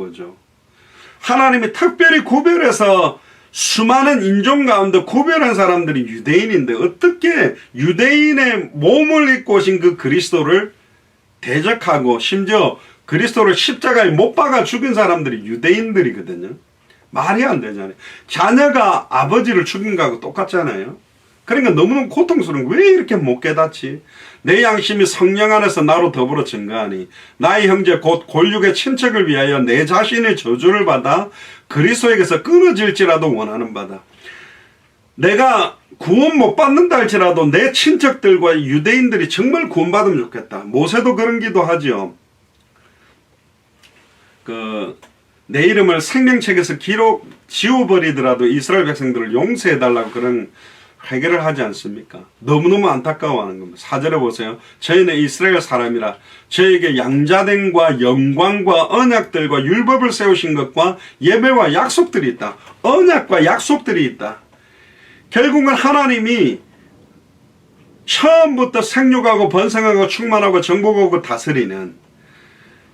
거죠. 하나님이 특별히 구별해서 수많은 인종 가운데 구별한 사람들이 유대인인데 어떻게 유대인의 몸을 입고 오신 그 그리스도를 대적하고 심지어 그리스도를 십자가에 못 박아 죽인 사람들이 유대인들이거든요. 말이 안 되잖아요. 자녀가 아버지를 죽인 거하고 똑같잖아요. 그러니까 너무너무 고통스러운 거예요. 왜 이렇게 못 깨닫지? 내 양심이 성령 안에서 나로 더불어 증거하니 나의 형제 곧 골육의 친척을 위하여 내 자신의 저주를 받아 그리스도에게서 끊어질지라도 원하는 바다. 내가 구원 못 받는다 할지라도 내 친척들과 유대인들이 정말 구원받으면 좋겠다. 모세도 그런 기도하죠. 내 이름을 생명책에서 지워버리더라도 이스라엘 백성들을 용서해달라고 그런 회개를 하지 않습니까? 너무너무 안타까워하는 겁니다. 4절에 보세요. 저희는 이스라엘 사람이라 저에게 양자됨과 영광과 언약들과 율법을 세우신 것과 예배와 약속들이 있다. 언약과 약속들이 있다. 결국은 하나님이 처음부터 생육하고 번성하고 충만하고 정복하고 다스리는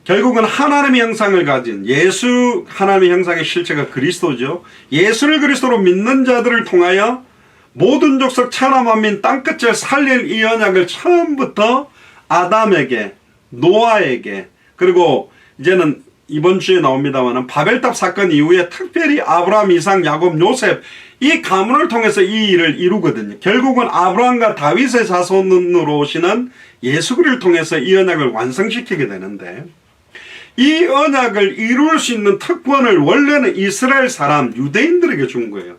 결국은 하나님의 형상을 가진 예수 하나님의 형상의 실체가 그리스도죠. 예수를 그리스도로 믿는 자들을 통하여 모든 족속 천하 만민 땅끝을 살릴 이 언약을 처음부터 아담에게 노아에게 그리고 이제는 이번 주에 나옵니다만 바벨탑 사건 이후에 특별히 아브라함, 이삭, 야곱, 요셉 이 가문을 통해서 이 일을 이루거든요. 결국은 아브라함과 다윗의 자손으로 오시는 예수 그리스도를 통해서 이 언약을 완성시키게 되는데 이 언약을 이룰 수 있는 특권을 원래는 이스라엘 사람 유대인들에게 준 거예요.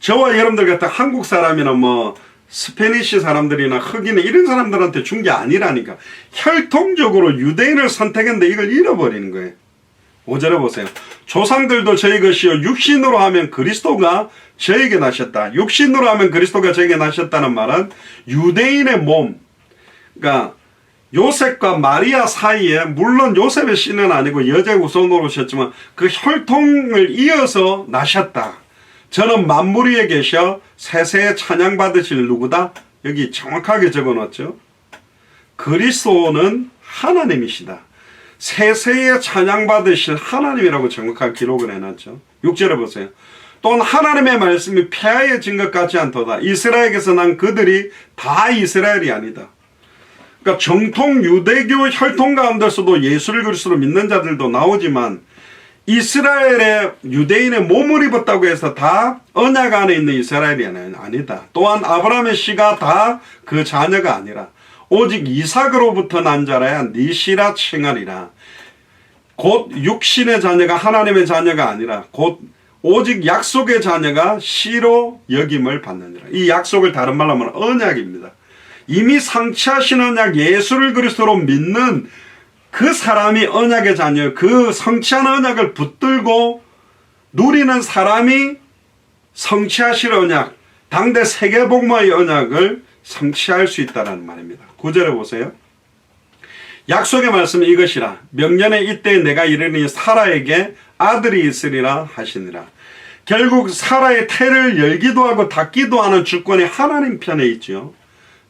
저와 여러분들 같은 한국 사람이나 뭐 스페니시 사람들이나 흑인이나 이런 사람들한테 준 게 아니라니까. 혈통적으로 유대인을 선택했는데 이걸 잃어버리는 거예요. 5절에 보세요. 조상들도 저희 것이요 육신으로 하면 그리스도가 저에게 나셨다. 육신으로 하면 그리스도가 저에게 나셨다는 말은 유대인의 몸, 그러니까 요셉과 마리아 사이에 물론 요셉의 씨는 아니고 여자 후손으로 오셨지만 그 혈통을 이어서 나셨다. 저는 만물 위에 계셔 세세에 찬양받으실 누구다? 여기 정확하게 적어놨죠. 그리스도는 하나님이시다. 세세에 찬양받으실 하나님이라고 정확하게 기록을 해놨죠. 6절에 보세요. 또한 하나님의 말씀이 폐하여진 것 같지 않도다. 이스라엘에게서 난 그들이 다 이스라엘이 아니다. 그러니까 정통 유대교 혈통 가운데서도 예수를 그리스도로 믿는 자들도 나오지만 이스라엘의 유대인의 몸을 입었다고 해서 다 언약 안에 있는 이스라엘이 아니다. 또한 아브라함의 씨가 다 그 자녀가 아니라 오직 이삭으로부터 난 자라야 네 씨라 칭하리라. 곧 육신의 자녀가 하나님의 자녀가 아니라 곧 오직 약속의 자녀가 씨로 여김을 받느니라. 이 약속을 다른 말로 하면 언약입니다. 이미 성취하신 언약 예수를 그리스도로 믿는 그 사람이 언약의 자녀, 그 성취한 언약을 붙들고 누리는 사람이 성취하실 언약, 당대 세계복음화의 언약을 성취할 수 있다는 말입니다. 9절에 보세요. 약속의 말씀은 이것이라. 명년에 이때 내가 이르니 사라에게 아들이 있으리라 하시니라. 결국 사라의 태를 열기도 하고 닫기도 하는 주권이 하나님 편에 있죠.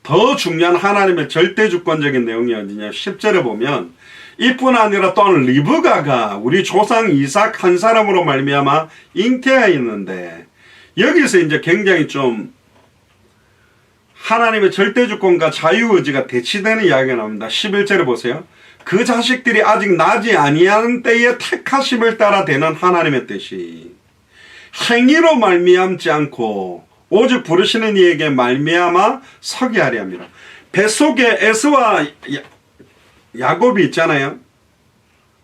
더 중요한 하나님의 절대 주권적인 내용이 어디냐. 10절에 보면 이뿐 아니라 또한 리브가가 우리 조상 이삭 한 사람으로 말미암아 잉태하였는데 여기서 이제 굉장히 좀 하나님의 절대 주권과 자유의지가 대치되는 이야기가 나옵니다. 11절에 보세요. 그 자식들이 아직 나지 아니하는 때에 택하심을 따라 되는 하나님의 뜻이 행위로 말미암지 않고 오직 부르시는 이에게 말미암아 서게 하려 합니다. 뱃속에 에서와 야곱이 있잖아요.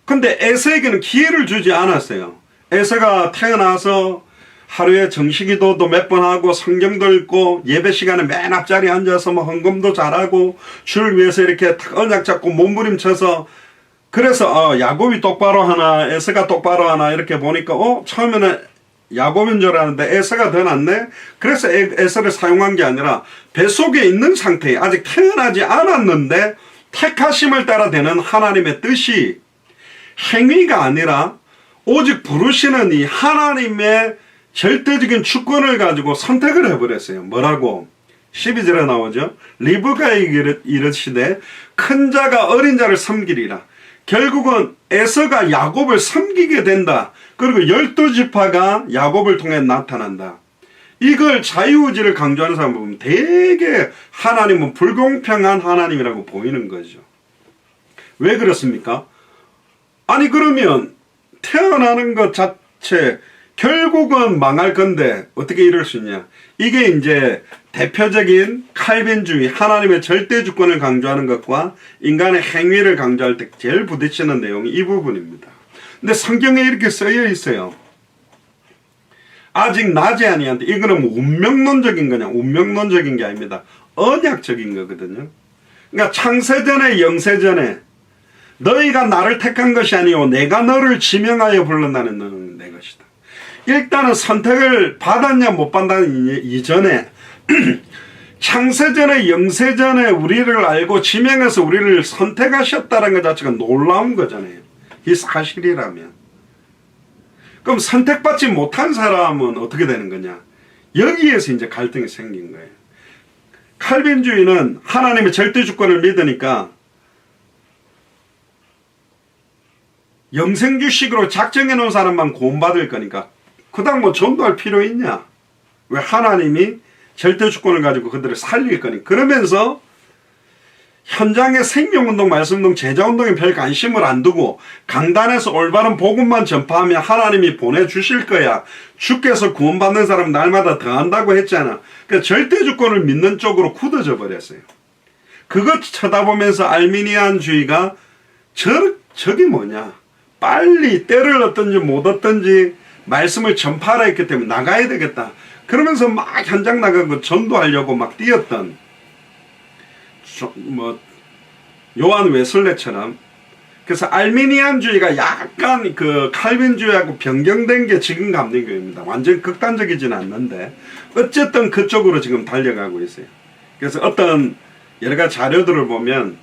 근데 에서에게는 기회를 주지 않았어요. 에서가 태어나서 하루에 정식기도도 몇 번 하고 성경도 읽고 예배 시간에 맨 앞자리에 앉아서 뭐 헌금도 잘하고 주를 위해서 이렇게 언약 잡고 몸부림쳐서 그래서 야곱이 똑바로 하나 에서가 똑바로 하나 이렇게 보니까 처음에는 야곱인 줄 알았는데 에서가 더 낫네. 그래서 에서를 사용한 게 아니라 뱃속에 있는 상태에 아직 태어나지 않았는데 택하심을 따라 되는 하나님의 뜻이 행위가 아니라 오직 부르시는 이 하나님의 절대적인 주권을 가지고 선택을 해버렸어요. 뭐라고? 12절에 나오죠. 리브가에게 이르시되 큰 자가 어린 자를 섬기리라. 결국은 에서가 야곱을 섬기게 된다. 그리고 12지파가 야곱을 통해 나타난다. 이걸 자유의지를 강조하는 사람 보면 되게 하나님은 불공평한 하나님이라고 보이는 거죠. 왜 그렇습니까? 아니 그러면 태어나는 것 자체 결국은 망할 건데 어떻게 이럴 수 있냐. 이게 이제 대표적인 칼빈주의, 하나님의 절대주권을 강조하는 것과 인간의 행위를 강조할 때 제일 부딪히는 내용이 이 부분입니다. 근데 성경에 이렇게 쓰여 있어요. 아직 나지 아니한데 이거는 뭐 운명론적인 거냐? 운명론적인 게 아닙니다. 언약적인 거거든요. 그러니까 창세전에 영세전에 너희가 나를 택한 것이 아니오 내가 너를 지명하여 불렀나는 너는 내 것이다. 일단은 선택을 받았냐 못 받았냐 이전에 창세전에 영세전에 우리를 알고 지명해서 우리를 선택하셨다는 것 자체가 놀라운 거잖아요. 이 사실이라면. 그럼 선택받지 못한 사람은 어떻게 되는 거냐? 여기에서 이제 갈등이 생긴 거예요. 칼빈주의는 하나님의 절대주권을 믿으니까 영생주식으로 작정해 놓은 사람만 구원받을 거니까 그다음 뭐 전도할 필요 있냐? 왜 하나님이 절대주권을 가지고 그들을 살릴 거니? 그러면서 현장의 생명운동, 말씀운동, 제자운동에 별 관심을 안 두고 강단에서 올바른 복음만 전파하면 하나님이 보내주실 거야. 주께서 구원받는 사람 날마다 더한다고 했잖아. 그러니까 절대주권을 믿는 쪽으로 굳어져 버렸어요. 그것 쳐다보면서 알미니안주의가 저게 뭐냐? 빨리 때를 얻든지 못 얻든지 말씀을 전파하라 했기 때문에 나가야 되겠다. 그러면서 막 현장 나가고 전도하려고 막 뛰었던 뭐 요한 웨슬레처럼. 그래서 알미니안주의가 약간 그 칼빈주의하고 변경된 게 지금 감리교입니다. 완전 극단적이지는 않는데 어쨌든 그쪽으로 지금 달려가고 있어요. 그래서 어떤 여러 가지 자료들을 보면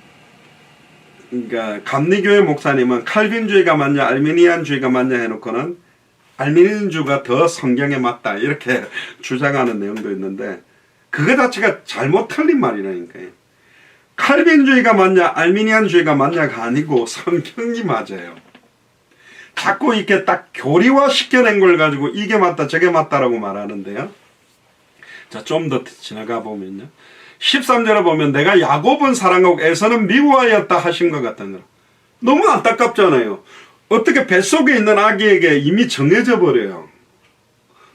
그러니까 감리교회 목사님은 칼빈주의가 맞냐 알미니안주의가 맞냐 해놓고는 알미니안주의가 더 성경에 맞다 이렇게 주장하는 내용도 있는데 그거 자체가 잘못 틀린 말이라니까요. 칼빈주의가 맞냐 알미니안주의가 맞냐가 아니고 성경이 맞아요. 자꾸 이렇게 딱 교리화 시켜낸 걸 가지고 이게 맞다 저게 맞다라고 말하는데요. 자, 좀 더 지나가 보면요. 13절에 보면 내가 야곱은 사랑하고 에서는 미워하였다 하신 것 같은 거. 너무 안타깝잖아요. 어떻게 뱃속에 있는 아기에게 이미 정해져 버려요.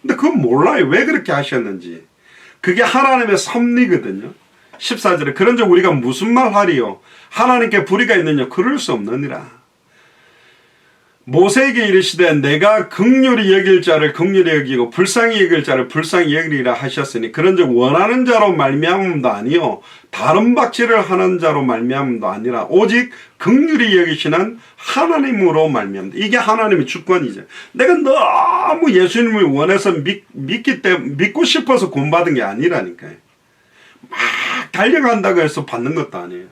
근데 그건 몰라요. 왜 그렇게 하셨는지. 그게 하나님의 섭리거든요. 14절에 그런즉 우리가 무슨 말 하리요? 하나님께 불의가 있느냐? 그럴 수 없느니라. 모세에게 이르시되 내가 긍휼히 여길 자를 긍휼히 여기고 불쌍히 여길 자를 불쌍히 여기리라 하셨으니 그런즉 원하는 자로 말미암음도 아니요 다른 박질을 하는 자로 말미암음도 아니라 오직 긍휼히 여기시는 하나님으로 말미암다. 이게 하나님의 주권이죠. 내가 너무 예수님을 원해서 믿고 싶어서 구원받은 게 아니라니까요. 막 달려간다고 해서 받는 것도 아니에요.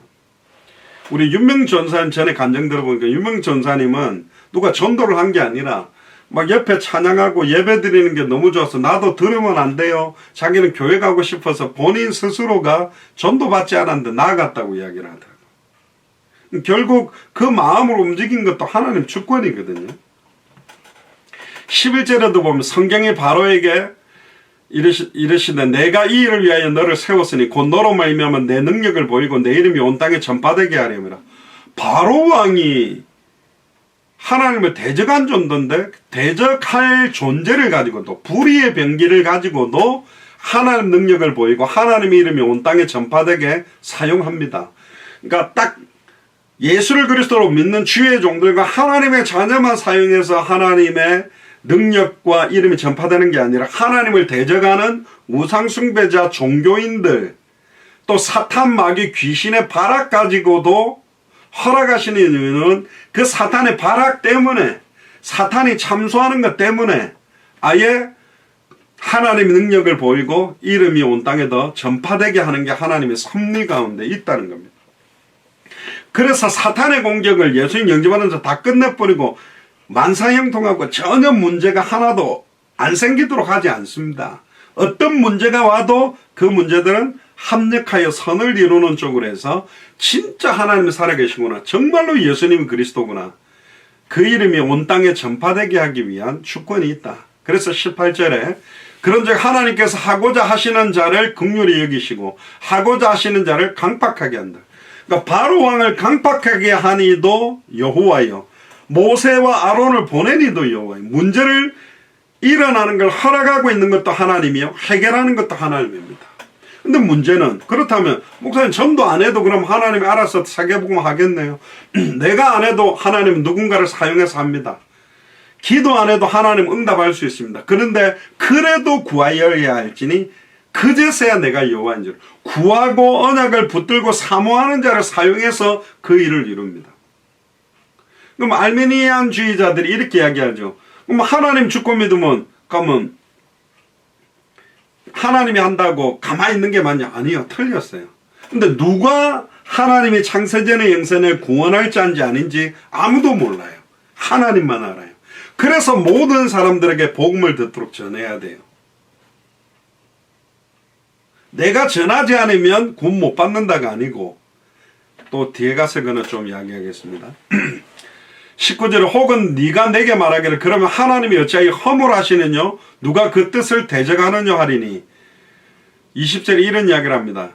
우리 윤명 전사님 전에 간증 들어보니까 윤명 전사님은 누가 전도를 한 게 아니라 막 옆에 찬양하고 예배 드리는 게 너무 좋아서 나도 들으면 안 돼요. 자기는 교회 가고 싶어서 본인 스스로가 전도받지 않았는데 나아갔다고 이야기를 하더라고요. 결국 그 마음을 움직인 것도 하나님 주권이거든요. 11절에도 보면 성경이 바로에게 이르시되 내가 이 일을 위하여 너를 세웠으니 곧 너로 말미암아 내 능력을 보이고 내 이름이 온 땅에 전파되게 하려니라. 바로 왕이 하나님을 대적한 존재인데 대적할 존재를 가지고도 불의의 병기를 가지고도 하나님 능력을 보이고 하나님의 이름이 온 땅에 전파되게 사용합니다. 그러니까 딱 예수를 그리스도로 믿는 주의 종들과 하나님의 자녀만 사용해서 하나님의 능력과 이름이 전파되는 게 아니라 하나님을 대적하는 우상숭배자 종교인들 또 사탄 마귀 귀신의 발악 가지고도 허락하시는 이유는 그 사탄의 발악 때문에 사탄이 참소하는 것 때문에 아예 하나님의 능력을 보이고 이름이 온 땅에 더 전파되게 하는 게 하나님의 섭리 가운데 있다는 겁니다. 그래서 사탄의 공격을 예수님 영접하면서 다 끝내버리고 만사형통하고 전혀 문제가 하나도 안 생기도록 하지 않습니다. 어떤 문제가 와도 그 문제들은 합력하여 선을 이루는 쪽으로 해서 진짜 하나님이 살아계시구나, 정말로 예수님이 그리스도구나, 그 이름이 온 땅에 전파되게 하기 위한 주권이 있다. 그래서 18절에 그런즉 하나님께서 하고자 하시는 자를 긍휼히 여기시고 하고자 하시는 자를 강팍하게 한다. 그러니까 바로 왕을 강팍하게 하니도 여호와여, 모세와 아론을 보내니도 여호와여. 문제를 일어나는 걸 허락하고 있는 것도 하나님이요, 해결하는 것도 하나님입니다. 근데 문제는, 그렇다면 목사님 전도 안 해도 그럼 하나님이 알아서 세계복음 하겠네요. 내가 안 해도 하나님은 누군가를 사용해서 합니다. 기도 안 해도 하나님 응답할 수 있습니다. 그런데 그래도 구하여야 할지니 그제서야 내가 여호와인 줄. 구하고 언약을 붙들고 사모하는 자를 사용해서 그 일을 이룹니다. 그럼 알메니안주의자들이 이렇게 이야기하죠. 그럼 하나님 주권 믿으면 그러면 하나님이 한다고 가만히 있는 게 맞냐? 아니요, 틀렸어요. 근데 누가 하나님이 창세전의 영생을 구원할 자인지 아닌지 아무도 몰라요. 하나님만 알아요. 그래서 모든 사람들에게 복음을 듣도록 전해야 돼요. 내가 전하지 않으면 구원 못 받는다가 아니고, 또 뒤에 가서 그는 좀 이야기하겠습니다. 19절에 혹은 네가 내게 말하기를 그러면 하나님이 어찌하여 허물하시느냐, 누가 그 뜻을 대적하느냐 하리니, 20절에 이런 이야기를 합니다.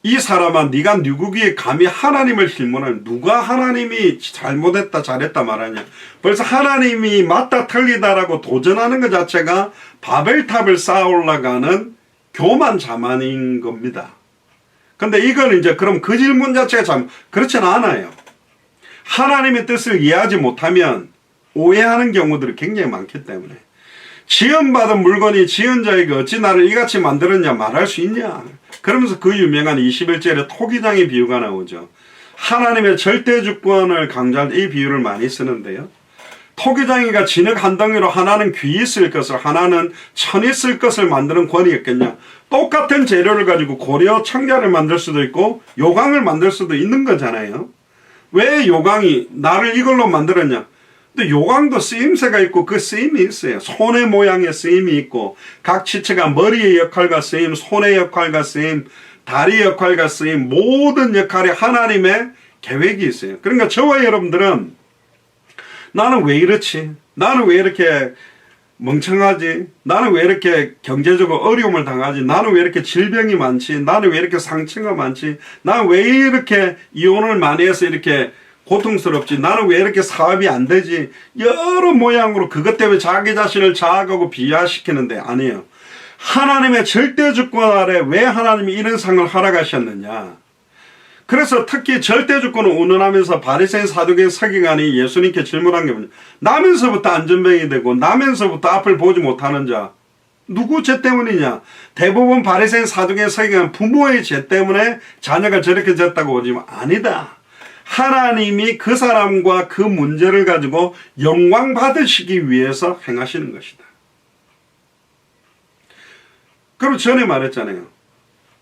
이 사람아, 네가 누구기에 감히 하나님을 힐문하냐? 누가 하나님이 잘못했다 잘했다 말하냐? 벌써 하나님이 맞다 틀리다라고 도전하는 것 자체가 바벨탑을 쌓아 올라가는 교만 자만인 겁니다. 근데 이건 이제 그럼 그 질문 자체가 참 그렇지는 않아요. 하나님의 뜻을 이해하지 못하면 오해하는 경우들이 굉장히 많기 때문에, 지은받은 물건이 지은 자에게 어찌 나를 이같이 만들었냐 말할 수 있냐. 그러면서 그 유명한 21절에 토기장의 비유가 나오죠. 하나님의 절대 주권을 강조할 이 비유를 많이 쓰는데요. 토기장이가 진흙 한 덩이로 하나는 귀히 쓸 것을, 하나는 천이 쓸 것을 만드는 권이 있겠냐. 똑같은 재료를 가지고 고려 청자를 만들 수도 있고 요강을 만들 수도 있는 거잖아요. 왜 요강이 나를 이걸로 만들었냐? 근데 요강도 쓰임새가 있고 그 쓰임이 있어요. 손의 모양의 쓰임이 있고, 각 지체가 머리의 역할과 쓰임, 손의 역할과 쓰임, 다리 역할과 쓰임, 모든 역할에 하나님의 계획이 있어요. 그러니까 저와 여러분들은 나는 왜 이렇지? 나는 왜 이렇게 멍청하지? 나는 왜 이렇게 경제적으로 어려움을 당하지? 나는 왜 이렇게 질병이 많지? 나는 왜 이렇게 상처가 많지? 나는 왜 이렇게 이혼을 많이 해서 이렇게 고통스럽지? 나는 왜 이렇게 사업이 안 되지? 여러 모양으로 그것 때문에 자기 자신을 자학하고 비하시키는데, 아니에요. 하나님의 절대 주권 아래 왜 하나님이 이런 상을 허락하셨느냐? 그래서 특히 절대 주권을 운운하면서 바리새인 사두개인 서기관이 예수님께 질문한 게 뭐냐? 나면서부터 안전병이 되고 나면서부터 앞을 보지 못하는 자, 누구 죄 때문이냐? 대부분 바리새인 사두개인 서기관 부모의 죄 때문에 자녀가 저렇게 됐다고 보지만 아니다. 하나님이 그 사람과 그 문제를 가지고 영광 받으시기 위해서 행하시는 것이다. 그리고 전에 말했잖아요.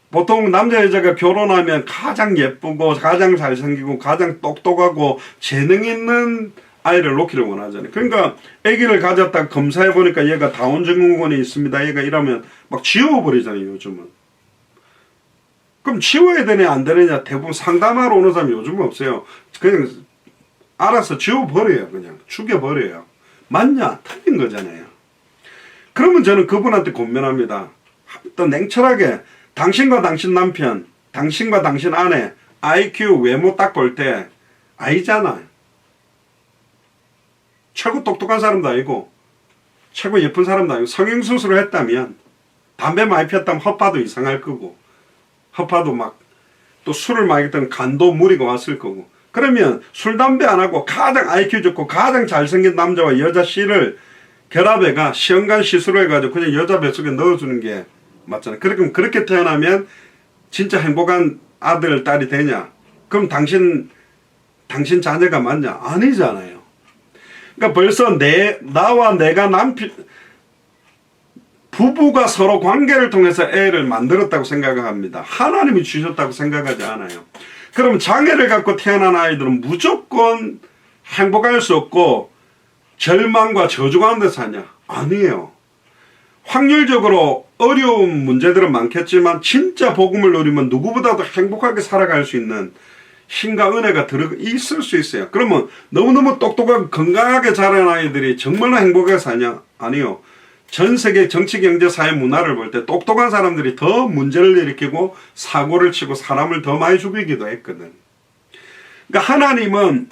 보통 남자 여자가 결혼하면 가장 예쁘고 가장 잘생기고 가장 똑똑하고 재능 있는 아이를 놓기를 원하잖아요. 그러니까 아기를 가졌다 검사해보니까 얘가 다운 증후군이 있습니다, 얘가 이러면 막 지워버리잖아요, 요즘은. 그럼 지워야 되냐 안 되느냐, 대부분 상담하러 오는 사람이 요즘은 없어요. 그냥 알아서 지워버려요. 그냥 죽여버려요. 맞냐? 틀린 거잖아요. 그러면 저는 그분한테 권면합니다. 또 냉철하게 당신과 당신 남편, 당신과 당신 아내 IQ 외모 딱 볼 때 아니잖아요. 최고 똑똑한 사람도 아니고 최고 예쁜 사람도 아니고 성형수술을 했다면, 담배 많이 피웠다면 허파도 이상할 거고, 허파도 막 또 술을 많이 했다면 간도 무리가 왔을 거고, 그러면 술 담배 안 하고 가장 IQ 좋고 가장 잘생긴 남자와 여자 씨를 결합해가 시험관 시술을 해가지고 그냥 여자 뱃속에 넣어주는 게 맞잖아요. 그렇게 태어나면 진짜 행복한 아들, 딸이 되냐? 그럼 당신 자녀가 맞냐? 아니잖아요. 그러니까 벌써 나와 내가 부부가 서로 관계를 통해서 애를 만들었다고 생각을 합니다. 하나님이 주셨다고 생각하지 않아요. 그럼 장애를 갖고 태어난 아이들은 무조건 행복할 수 없고 절망과 저주 가운데 사냐? 아니에요. 확률적으로 어려운 문제들은 많겠지만 진짜 복음을 누리면 누구보다도 행복하게 살아갈 수 있는 힘과 은혜가 있을 수 있어요. 그러면 너무너무 똑똑하고 건강하게 자란 아이들이 정말로 행복하게 사냐? 아니요. 전 세계 정치, 경제, 사회, 문화를 볼 때 똑똑한 사람들이 더 문제를 일으키고 사고를 치고 사람을 더 많이 죽이기도 했거든. 그러니까 하나님은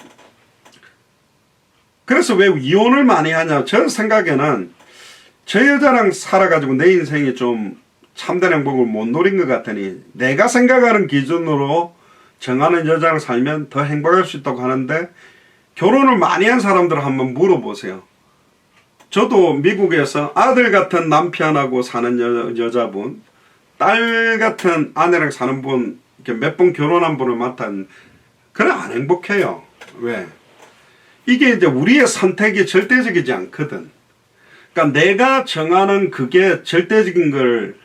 그래서 왜 이혼을 많이 하냐? 저 생각에는 저 여자랑 살아가지고 내 인생이 좀 참된 행복을 못 누린 것 같으니 내가 생각하는 기준으로 정하는 여자랑 살면 더 행복할 수 있다고 하는데 결혼을 많이 한 사람들 한번 물어보세요. 저도 미국에서 아들 같은 남편하고 사는 여자분, 딸 같은 아내랑 사는 분, 이렇게 몇 번 결혼한 분을 맡았는데 그래 안 행복해요. 왜? 이게 이제 우리의 선택이 절대적이지 않거든. 그러니까 내가 정하는 그게 절대적인 걸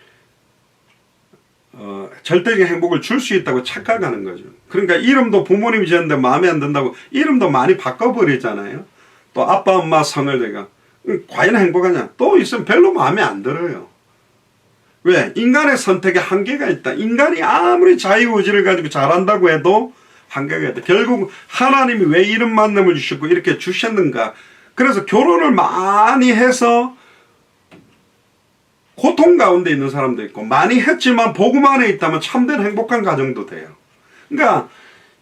절대적인 행복을 줄 수 있다고 착각하는 거죠. 그러니까 이름도 부모님이 지었는데 마음에 안 든다고 이름도 많이 바꿔버리잖아요. 또 아빠 엄마 성을 내가 과연 행복하냐? 또 있으면 별로 마음에 안 들어요. 왜? 인간의 선택에 한계가 있다. 인간이 아무리 자유의지를 가지고 잘한다고 해도 한계가 있다. 결국 하나님이 왜 이런 만남을 주셨고 이렇게 주셨는가? 그래서 결혼을 많이 해서 고통 가운데 있는 사람도 있고 많이 했지만 복음 안에 있다면 참된 행복한 가정도 돼요. 그러니까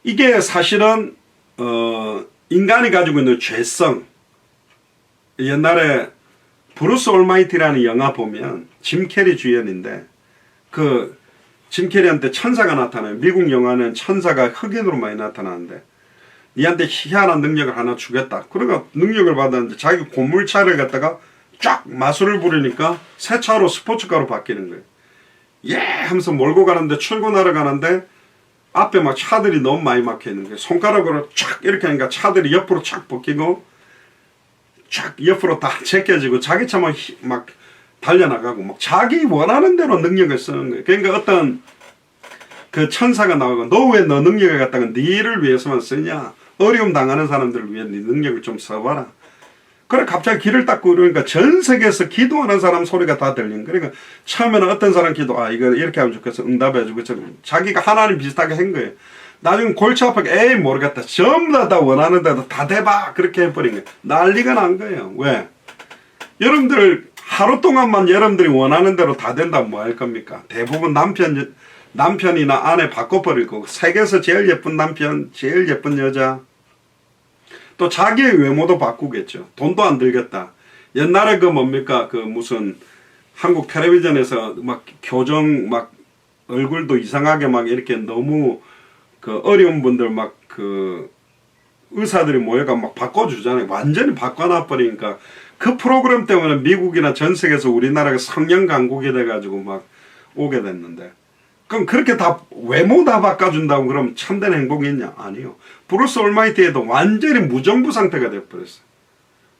이게 사실은 인간이 가지고 있는 죄성. 옛날에 브루스 올마이티라는 영화 보면 짐 캐리 주연인데 그 짐 캐리한테 천사가 나타나요. 미국 영화는 천사가 흑인으로 많이 나타나는데 니한테 희한한 능력을 하나 주겠다. 그러니까 능력을 받았는데 자기 고물차를 갖다가 쫙 마술을 부리니까 새 차로 스포츠카로 바뀌는 거예요. 예 하면서 몰고 가는데 출근하러 가는데 앞에 막 차들이 너무 많이 막혀 있는 거예요. 손가락으로 쫙 이렇게 하니까 차들이 옆으로 쫙 벗기고 쫙 옆으로 다 제껴지고 자기 차만 막 달려나가고 막 자기 원하는 대로 능력을 쓰는 거예요. 그러니까 어떤 그 천사가 나오고 너 왜 너 능력을 갖다가 니를 위해서만 쓰냐? 어려움 당하는 사람들을 위해 네 능력을 좀 써봐라. 그래 갑자기 길을 닦고 이러니까 전 세계에서 기도하는 사람 소리가 다 들린 거예요. 그러니까 처음에는 어떤 사람 기도 이거 이렇게 하면 좋겠어 응답해주고 자기가 하나님 비슷하게 한 거예요. 나중에 골치 아프게 에이 모르겠다 전부 다 원하는 대로 다 대봐 그렇게 해버린 거예요. 난리가 난 거예요. 왜? 여러분들 하루 동안만 여러분들이 원하는 대로 다 된다면 뭐 할 겁니까? 대부분 남편이나 아내 바꿔버릴 거고 세계에서 제일 예쁜 남편 제일 예쁜 여자 또 자기의 외모도 바꾸겠죠. 돈도 안 들겠다. 옛날에 그 뭡니까 그 무슨 한국 텔레비전에서 막 교정 막 얼굴도 이상하게 막 이렇게 너무 그 어려운 분들 막 그 의사들이 모여가 막 바꿔주잖아요. 완전히 바꿔놔 버리니까 그 프로그램 때문에 미국이나 전 세계에서 우리나라가 성령 강국이 돼가지고 막 오게 됐는데 그럼 그렇게 다 외모 다 바꿔준다고 그러면 참된 행복이 있냐? 아니요. 브루스 올마이티에도 완전히 무정부 상태가 돼버렸어요.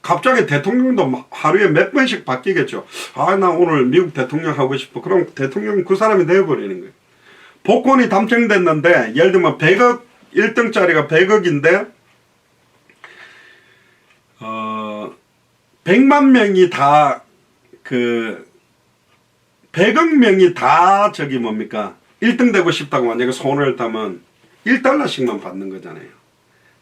갑자기 대통령도 하루에 몇 번씩 바뀌겠죠. 나 오늘 미국 대통령 하고 싶어. 그럼 대통령 그 사람이 되어버리는 거예요. 복권이 당첨됐는데 예를 들면 100억 1등짜리가 100억인데 100만 명이 다 100억 명이 다 저기 뭡니까 1등 되고 싶다고 만약에 손을 따면 1달러씩만 받는 거잖아요.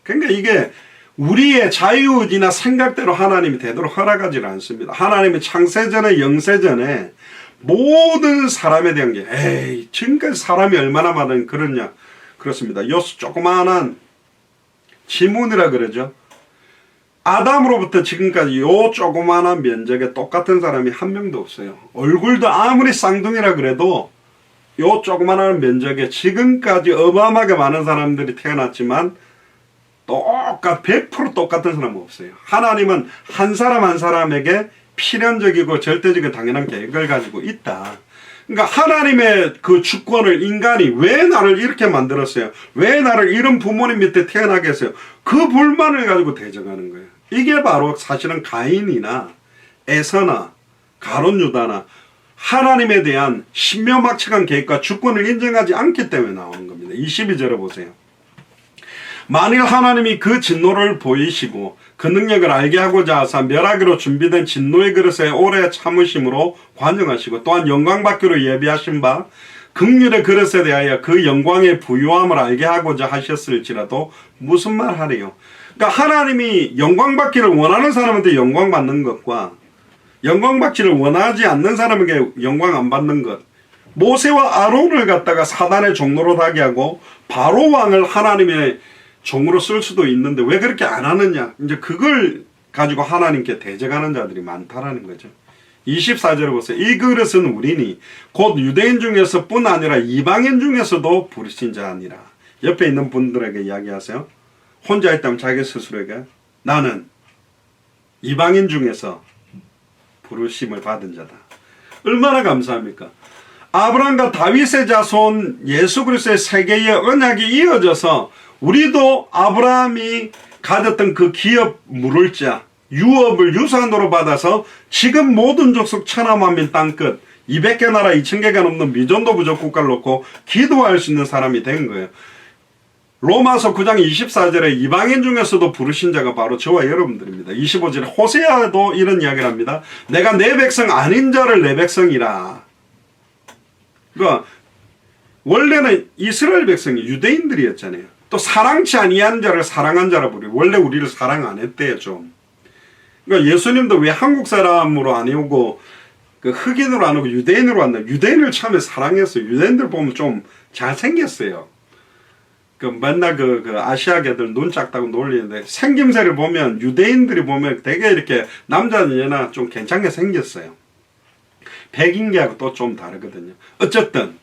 그러니까 이게 우리의 자유의지나 생각대로 하나님이 되도록 허락하지 않습니다. 하나님이 창세전에 영세전에 모든 사람에 대한 게 에이 지금까지 사람이 얼마나 많은 그러냐 그렇습니다. 요 조그마한 지문이라 그러죠. 아담으로부터 지금까지 요 조그마한 면적에 똑같은 사람이 한 명도 없어요. 얼굴도 아무리 쌍둥이라 그래도 요 조그마한 면적에 지금까지 어마어마하게 많은 사람들이 태어났지만 100% 똑같은 사람은 없어요. 하나님은 한 사람 한 사람에게 필연적이고 절대적이고 당연한 계획을 가지고 있다. 그러니까 하나님의 그 주권을 인간이 왜 나를 이렇게 만들었어요? 왜 나를 이런 부모님 밑에 태어나게 했어요? 그 불만을 가지고 대적하는 거예요. 이게 바로 사실은 가인이나 에서나 가룟 유다나 하나님에 대한 신묘막측한 계획과 주권을 인정하지 않기 때문에 나오는 겁니다. 22절에 보세요. 만일 하나님이 그 진노를 보이시고 그 능력을 알게 하고자 하사 멸하기로 준비된 진노의 그릇에 오래 참으심으로 관용하시고 또한 영광 받기로 예비하신 바 긍휼의 그릇에 대하여 그 영광의 부요함을 알게 하고자 하셨을지라도 무슨 말 하래요? 그러니까 하나님이 영광 받기를 원하는 사람한테 영광 받는 것과 영광 받기를 원하지 않는 사람에게 영광 안 받는 것, 모세와 아론을 갖다가 사단의 종로로 타게 하고 바로 왕을 하나님의 종으로 쓸 수도 있는데 왜 그렇게 안 하느냐? 이제 그걸 가지고 하나님께 대적하는 자들이 많다라는 거죠. 24절을 보세요. 이 그릇은 우리니 곧 유대인 중에서 뿐 아니라 이방인 중에서도 부르신 자 아니라. 옆에 있는 분들에게 이야기하세요. 혼자 있다면 자기 스스로에게 나는 이방인 중에서 부르심을 받은 자다. 얼마나 감사합니까? 아브라함과 다윗의 자손 예수 그리스도의 세계의 언약이 이어져서 우리도 아브라함이 가졌던 그 기업 물을 자 유업을 유산으로 받아서 지금 모든 족속 천하만민 땅끝 200개 나라 2000개가 넘는 미전도 부족 국가를 놓고 기도할 수 있는 사람이 된 거예요. 로마서 9장 24절에 이방인 중에서도 부르신 자가 바로 저와 여러분들입니다. 25절에 호세아도 이런 이야기를 합니다. 내가 내 백성 아닌 자를 내 백성이라. 그러니까 원래는 이스라엘 백성이 유대인들이었잖아요. 또 사랑치 아니한 자를 사랑한 자라 부르고 원래 우리를 사랑 안 했대요 좀. 그러니까 예수님도 왜 한국 사람으로 안 오고 그 흑인으로 안 오고 유대인으로 왔나? 유대인을 처음에 사랑했어요. 유대인들 보면 좀 잘생겼어요. 그 맨날 그 아시아계들 눈 작다고 놀리는데 생김새를 보면 유대인들이 보면 되게 이렇게 남자나 좀 괜찮게 생겼어요. 백인계하고 또 좀 다르거든요. 어쨌든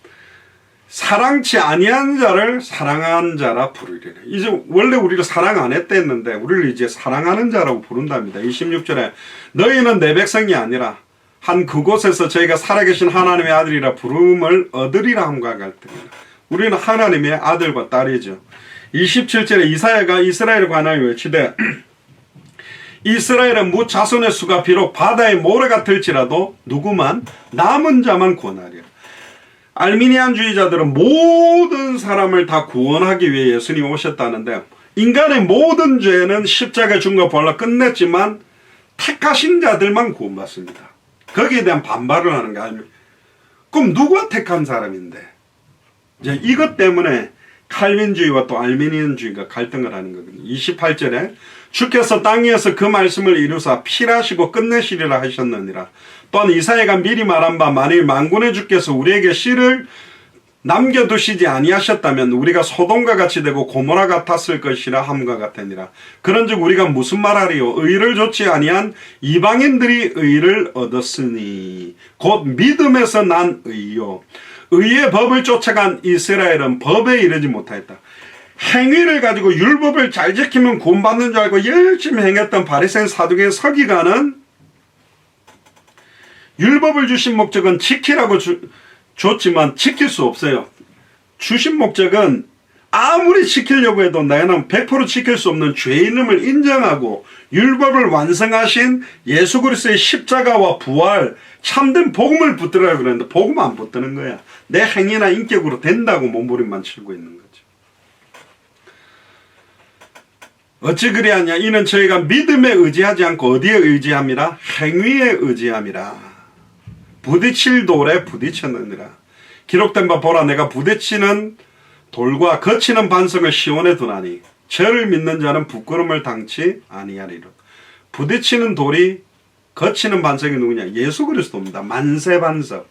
사랑치 아니한 자를 사랑한 자라 부르리라. 이제 원래 우리를 사랑 안 했댔는데 우리를 이제 사랑하는 자라고 부른답니다. 26절에 너희는 내 백성이 아니라 한 그곳에서 저희가 살아계신 하나님의 아들이라 부름을 얻으리라 함과 같으니라. 우리는 하나님의 아들과 딸이죠. 27절에 이사야가 이스라엘에 관하여 외치되 이스라엘의 무 자손의 수가 비록 바다의 모래 같을지라도 누구만 남은 자만 구원하리라. 알미니안주의자들은 모든 사람을 다 구원하기 위해 예수님이 오셨다는데 인간의 모든 죄는 십자가에 죽음과 부활로 끝냈지만 택하신 자들만 구원받습니다. 거기에 대한 반발을 하는 게 아닙니다. 그럼 누가 택한 사람인데? 이제 이것 때문에 칼빈주의와 또 알미니안주의가 갈등을 하는 거거든요. 28절에 주께서 땅 위에서 그 말씀을 이루사 필하시고 끝내시리라 하셨느니라. 또한 이사야가 미리 말한 바 만일 만군의 주께서 우리에게 씨를 남겨두시지 아니하셨다면 우리가 소돔과 같이 되고 고모라 같았을 것이라 함과 같으니라. 그런즉 우리가 무슨 말하리요? 의를 좇지 아니한 이방인들이 의를 얻었으니 곧 믿음에서 난 의요. 의의 법을 쫓아간 이스라엘은 법에 이르지 못하였다. 행위를 가지고 율법을 잘 지키면 구원받는 줄 알고 열심히 행했던 바리새인 사두개인 서기관은 율법을 주신 목적은 지키라고 줬지만 지킬 수 없어요. 주신 목적은 아무리 지키려고 해도 나는 100% 지킬 수 없는 죄인임을 인정하고 율법을 완성하신 예수 그리스도의 십자가와 부활 참된 복음을 붙들으라고 그랬는데 복음 안 붙드는 거야. 내 행위나 인격으로 된다고 몸부림만 치고 있는 거죠. 어찌 그리하냐? 이는 저희가 믿음에 의지하지 않고 어디에 의지함이라? 행위에 의지함이라. 부딪힐 돌에 부딪혔느니라. 기록된 바 보라 내가 부딪히는 돌과 거치는 반석을 시온에 두나니 저를 믿는 자는 부끄러움을 당치 아니하리라. 부딪히는 돌이 거치는 반석이 누구냐? 예수 그리스도입니다. 만세 반석.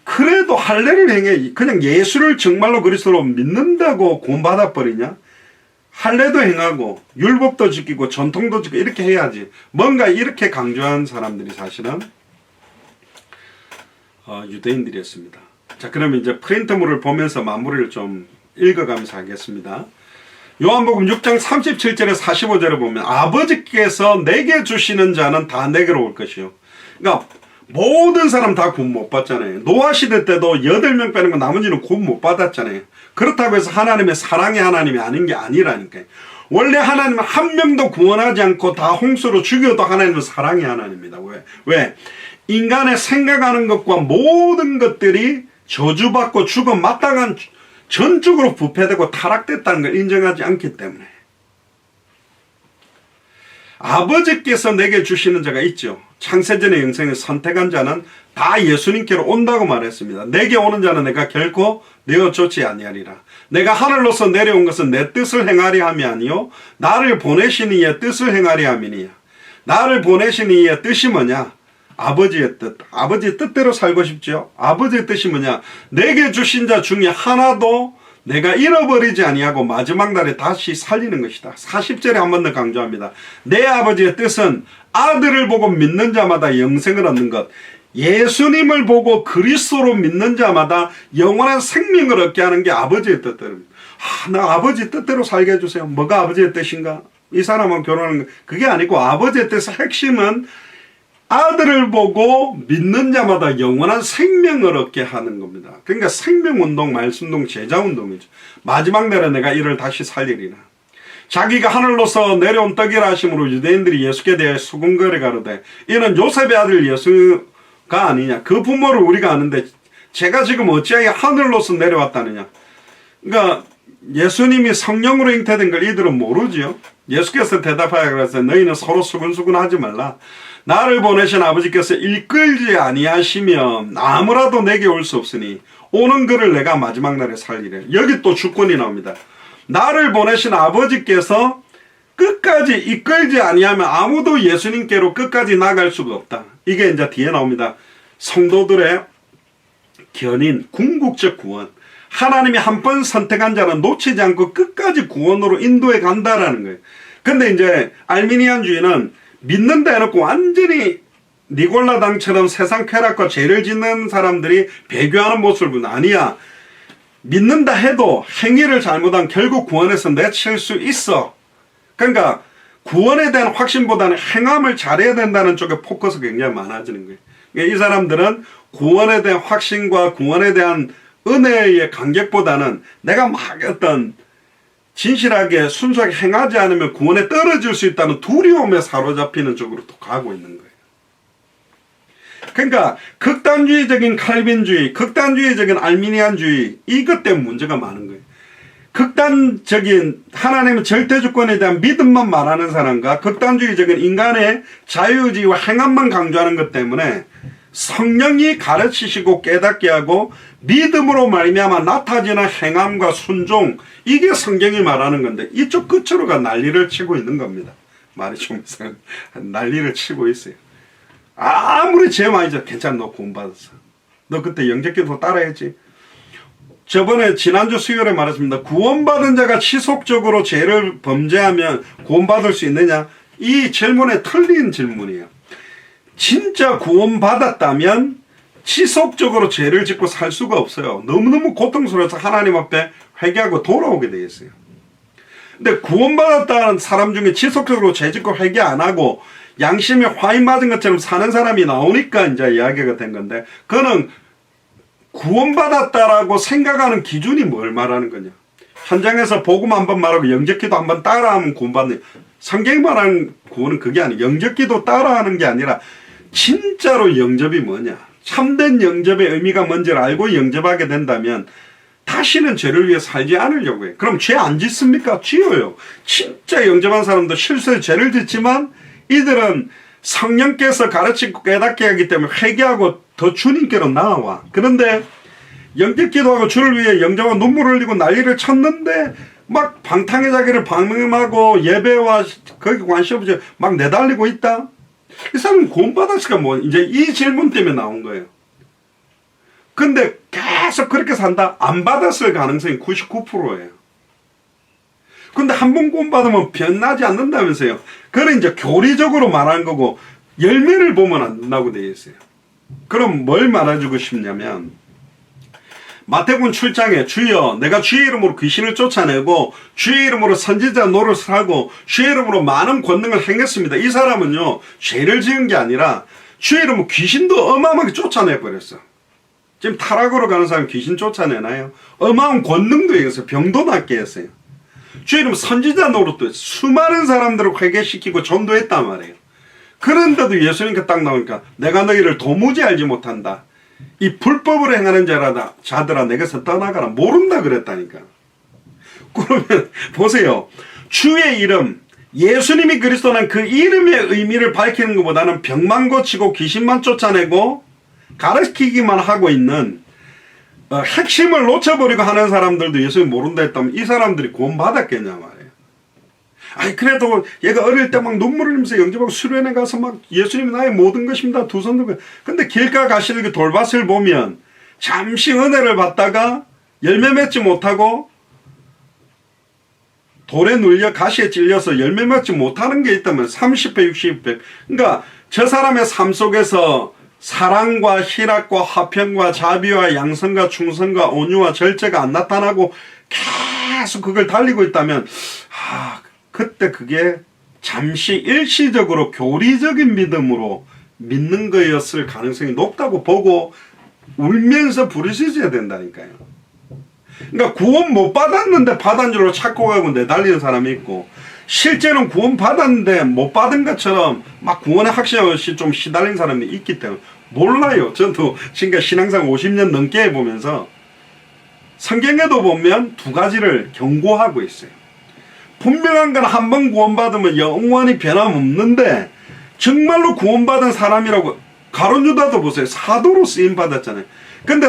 그래도 할례를 행해. 그냥 예수를 정말로 그리스도로 믿는다고 구원받아 버리냐? 할례도 행하고 율법도 지키고 전통도 지키고 이렇게 해야지. 뭔가 이렇게 강조한 사람들이 사실은 유대인들이었습니다. 자, 그러면 이제 프린트물을 보면서 마무리를 좀 읽어가면서 하겠습니다. 요한복음 6장 37절에 45절에 보면 아버지께서 내게 주시는 자는 다 내게로 올 것이요. 그러니까 모든 사람 다 구원 못 받잖아요. 노아 시대 때도 8명 빼는 거 나머지는 구원 못 받았잖아요. 그렇다고 해서 하나님의 사랑의 하나님이 아닌 게 아니라니까요. 원래 하나님은 한 명도 구원하지 않고 다 홍수로 죽여도 하나님은 사랑의 하나님입니다. 왜? 인간의 생각하는 것과 모든 것들이 저주받고 죽어 마땅한 전적으로 부패되고 타락됐다는 걸 인정하지 않기 때문에. 아버지께서 내게 주시는 자가 있죠. 창세전의 영생을 선택한 자는 다 예수님께로 온다고 말했습니다. 내게 오는 자는 내가 결코 내어 쫓지 아니하리라. 내가 하늘로서 내려온 것은 내 뜻을 행하리 함이 아니요 나를 보내신 이의 뜻을 행하리 함이니라. 나를 보내신 이의 뜻이 뭐냐? 아버지의 뜻. 아버지의 뜻대로 살고 싶죠. 아버지의 뜻이 뭐냐? 내게 주신 자 중에 하나도 내가 잃어버리지 아니하고 마지막 날에 다시 살리는 것이다. 40절에 한 번 더 강조합니다. 내 아버지의 뜻은 아들을 보고 믿는 자마다 영생을 얻는 것. 예수님을 보고 그리스도로 믿는 자마다 영원한 생명을 얻게 하는 게 아버지의 뜻대로입니다. 나 아버지 뜻대로 살게 해주세요. 뭐가 아버지의 뜻인가? 이 사람은 결혼하는 거 그게 아니고 아버지의 뜻의 핵심은 아들을 보고 믿는 자마다 영원한 생명을 얻게 하는 겁니다. 그러니까 생명운동, 말씀운동, 제자운동이죠. 마지막 날에 내가 이를 다시 살리리라. 자기가 하늘로서 내려온 떡이라 하심으로 유대인들이 예수께 대해 수군거려 가로되 이는 요셉의 아들 예수가 아니냐. 그 부모를 우리가 아는데 제가 지금 어찌하여 하늘로서 내려왔다느냐. 그러니까 예수님이 성령으로 잉태된 걸 이들은 모르지요. 예수께서 대답하여 그랬어요. 너희는 서로 수근수근 하지 말라. 나를 보내신 아버지께서 이끌지 아니하시면 아무라도 내게 올 수 없으니 오는 그를 내가 마지막 날에 살리래. 여기 또 주권이 나옵니다. 나를 보내신 아버지께서 끝까지 이끌지 아니하면 아무도 예수님께로 끝까지 나갈 수가 없다. 이게 이제 뒤에 나옵니다. 성도들의 견인, 궁극적 구원. 하나님이 한 번 선택한 자는 놓치지 않고 끝까지 구원으로 인도해 간다라는 거예요. 근데 이제 알미니안주의는 믿는다 해놓고 완전히 니골라당처럼 세상 쾌락과 죄를 짓는 사람들이 배교하는 모습을 보면 아니야. 믿는다 해도 행위를 잘못하면 결국 구원에서 내칠 수 있어. 그러니까 구원에 대한 확신보다는 행함을 잘해야 된다는 쪽에 포커스가 굉장히 많아지는 거예요. 그러니까 이 사람들은 구원에 대한 확신과 구원에 대한 은혜의 간격보다는 내가 막 어떤 진실하게 순수하게 행하지 않으면 구원에 떨어질 수 있다는 두려움에 사로잡히는 쪽으로 또 가고 있는 거예요. 그러니까 극단주의적인 칼빈주의, 극단주의적인 알미니안주의 이것 때문에 문제가 많은 거예요. 극단적인 하나님의 절대주권에 대한 믿음만 말하는 사람과 극단주의적인 인간의 자유의지와 행함만 강조하는 것 때문에 성령이 가르치시고 깨닫게 하고 믿음으로 말미암아 나타지는 행함과 순종, 이게 성경이 말하는 건데 이쪽 끝으로가 난리를 치고 있는 겁니다. 말이 좀 이상한 난리를 치고 있어요. 아무리 죄 많이 져 괜찮아. 너 구원받았어. 너 그때 영접기도 따라했지. 저번에 지난주 수요일에 말했습니다. 구원받은 자가 지속적으로 죄를 범죄하면 구원받을 수 있느냐? 이 질문에 틀린 질문이에요. 진짜 구원받았다면 지속적으로 죄를 짓고 살 수가 없어요. 너무너무 고통스러워서 하나님 앞에 회개하고 돌아오게 되어 있어요. 근데 구원받았다는 사람 중에 지속적으로 죄 짓고 회개 안 하고 양심에 화인 맞은 것처럼 사는 사람이 나오니까 이제 이야기가 된 건데, 그는 구원받았다라고 생각하는 기준이 뭘 말하는 거냐? 현장에서 복음 한번 말하고 영접기도 한번 따라하면 구원받는, 성경이 말하는 구원은 그게 아니에요. 영접기도 따라하는 게 아니라 진짜로 영접이 뭐냐? 참된 영접의 의미가 뭔지를 알고 영접하게 된다면 다시는 죄를 위해 살지 않으려고 해요. 그럼 죄 안 짓습니까? 지어요. 진짜 영접한 사람도 실수에 죄를 짓지만 이들은 성령께서 가르치고 깨닫게 하기 때문에 회개하고 더 주님께로 나아와. 그런데 영접 기도하고 주를 위해 영접하고 눈물을 흘리고 난리를 쳤는데 막 방탕의 자기를 방임하고 예배와 거기 관심 없이 막 내달리고 있다. 이 사람은 구원받았을까? 뭐 이제 이 질문 때문에 나온 거예요. 근데 계속 그렇게 산다? 안 받았을 가능성이 99%예요. 근데 한 번 구원받으면 변하지 않는다면서요. 그건 이제 교리적으로 말한 거고 열매를 보면 안 된다고 되어 있어요. 그럼 뭘 말해주고 싶냐면, 마태복음 7장에 주여 내가 주의 이름으로 귀신을 쫓아내고 주의 이름으로 선지자 노릇을 하고 주의 이름으로 많은 권능을 행했습니다. 이 사람은요 죄를 지은 게 아니라 주의 이름으로 귀신도 어마어마하게 쫓아내버렸어. 지금 타락으로 가는 사람 귀신 쫓아내나요? 어마어마한 권능도 행했어요. 병도 낫게 했어요. 주의 이름 선지자 노릇도 했어요. 수많은 사람들을 회개시키고 전도했단 말이에요. 그런데도 예수님께 딱 나오니까 내가 너희를 도무지 알지 못한다. 이 불법으로 행하는 자들아 내게서 떠나가라. 모른다 그랬다니까. 그러면 보세요. 주의 이름, 예수님이 그리스도는 그 이름의 의미를 밝히는 것보다는 병만 고치고 귀신만 쫓아내고 가르치기만 하고 있는 핵심을 놓쳐버리고 하는 사람들도 예수님 모른다 했다면 이 사람들이 구원받았겠냐 말이에요. 아니 그래도 얘가 어릴 때 막 눈물을 흘리면서 영접하고 수련회 가서 막 예수님이 나의 모든 것입니다. 두 손 들고. 근데 길가 가시는 그 돌밭을 보면 잠시 은혜를 받다가 열매 맺지 못하고 돌에 눌려 가시에 찔려서 열매 맺지 못하는 게 있다면 30배 60배. 그러니까 저 사람의 삶 속에서 사랑과 희락과 화평과 자비와 양성과 충성과 온유와 절제가 안 나타나고 계속 그걸 달리고 있다면 그때 그게 잠시 일시적으로 교리적인 믿음으로 믿는 거였을 가능성이 높다고 보고 울면서 부르짖어야 된다니까요. 그러니까 구원 못 받았는데 받은 줄로 찾고 가고 내달리는 사람이 있고 실제로는 구원 받았는데 못 받은 것처럼 막 구원의 확신 없이 좀 시달린 사람이 있기 때문에 몰라요. 저도 지금까지 신앙생 50년 넘게 해보면서 성경에도 보면 두 가지를 경고하고 있어요. 분명한 건 한 번 구원받으면 영원히 변함없는데 정말로 구원받은 사람이라고 가룟 유다도 보세요. 사도로 쓰임받았잖아요. 근데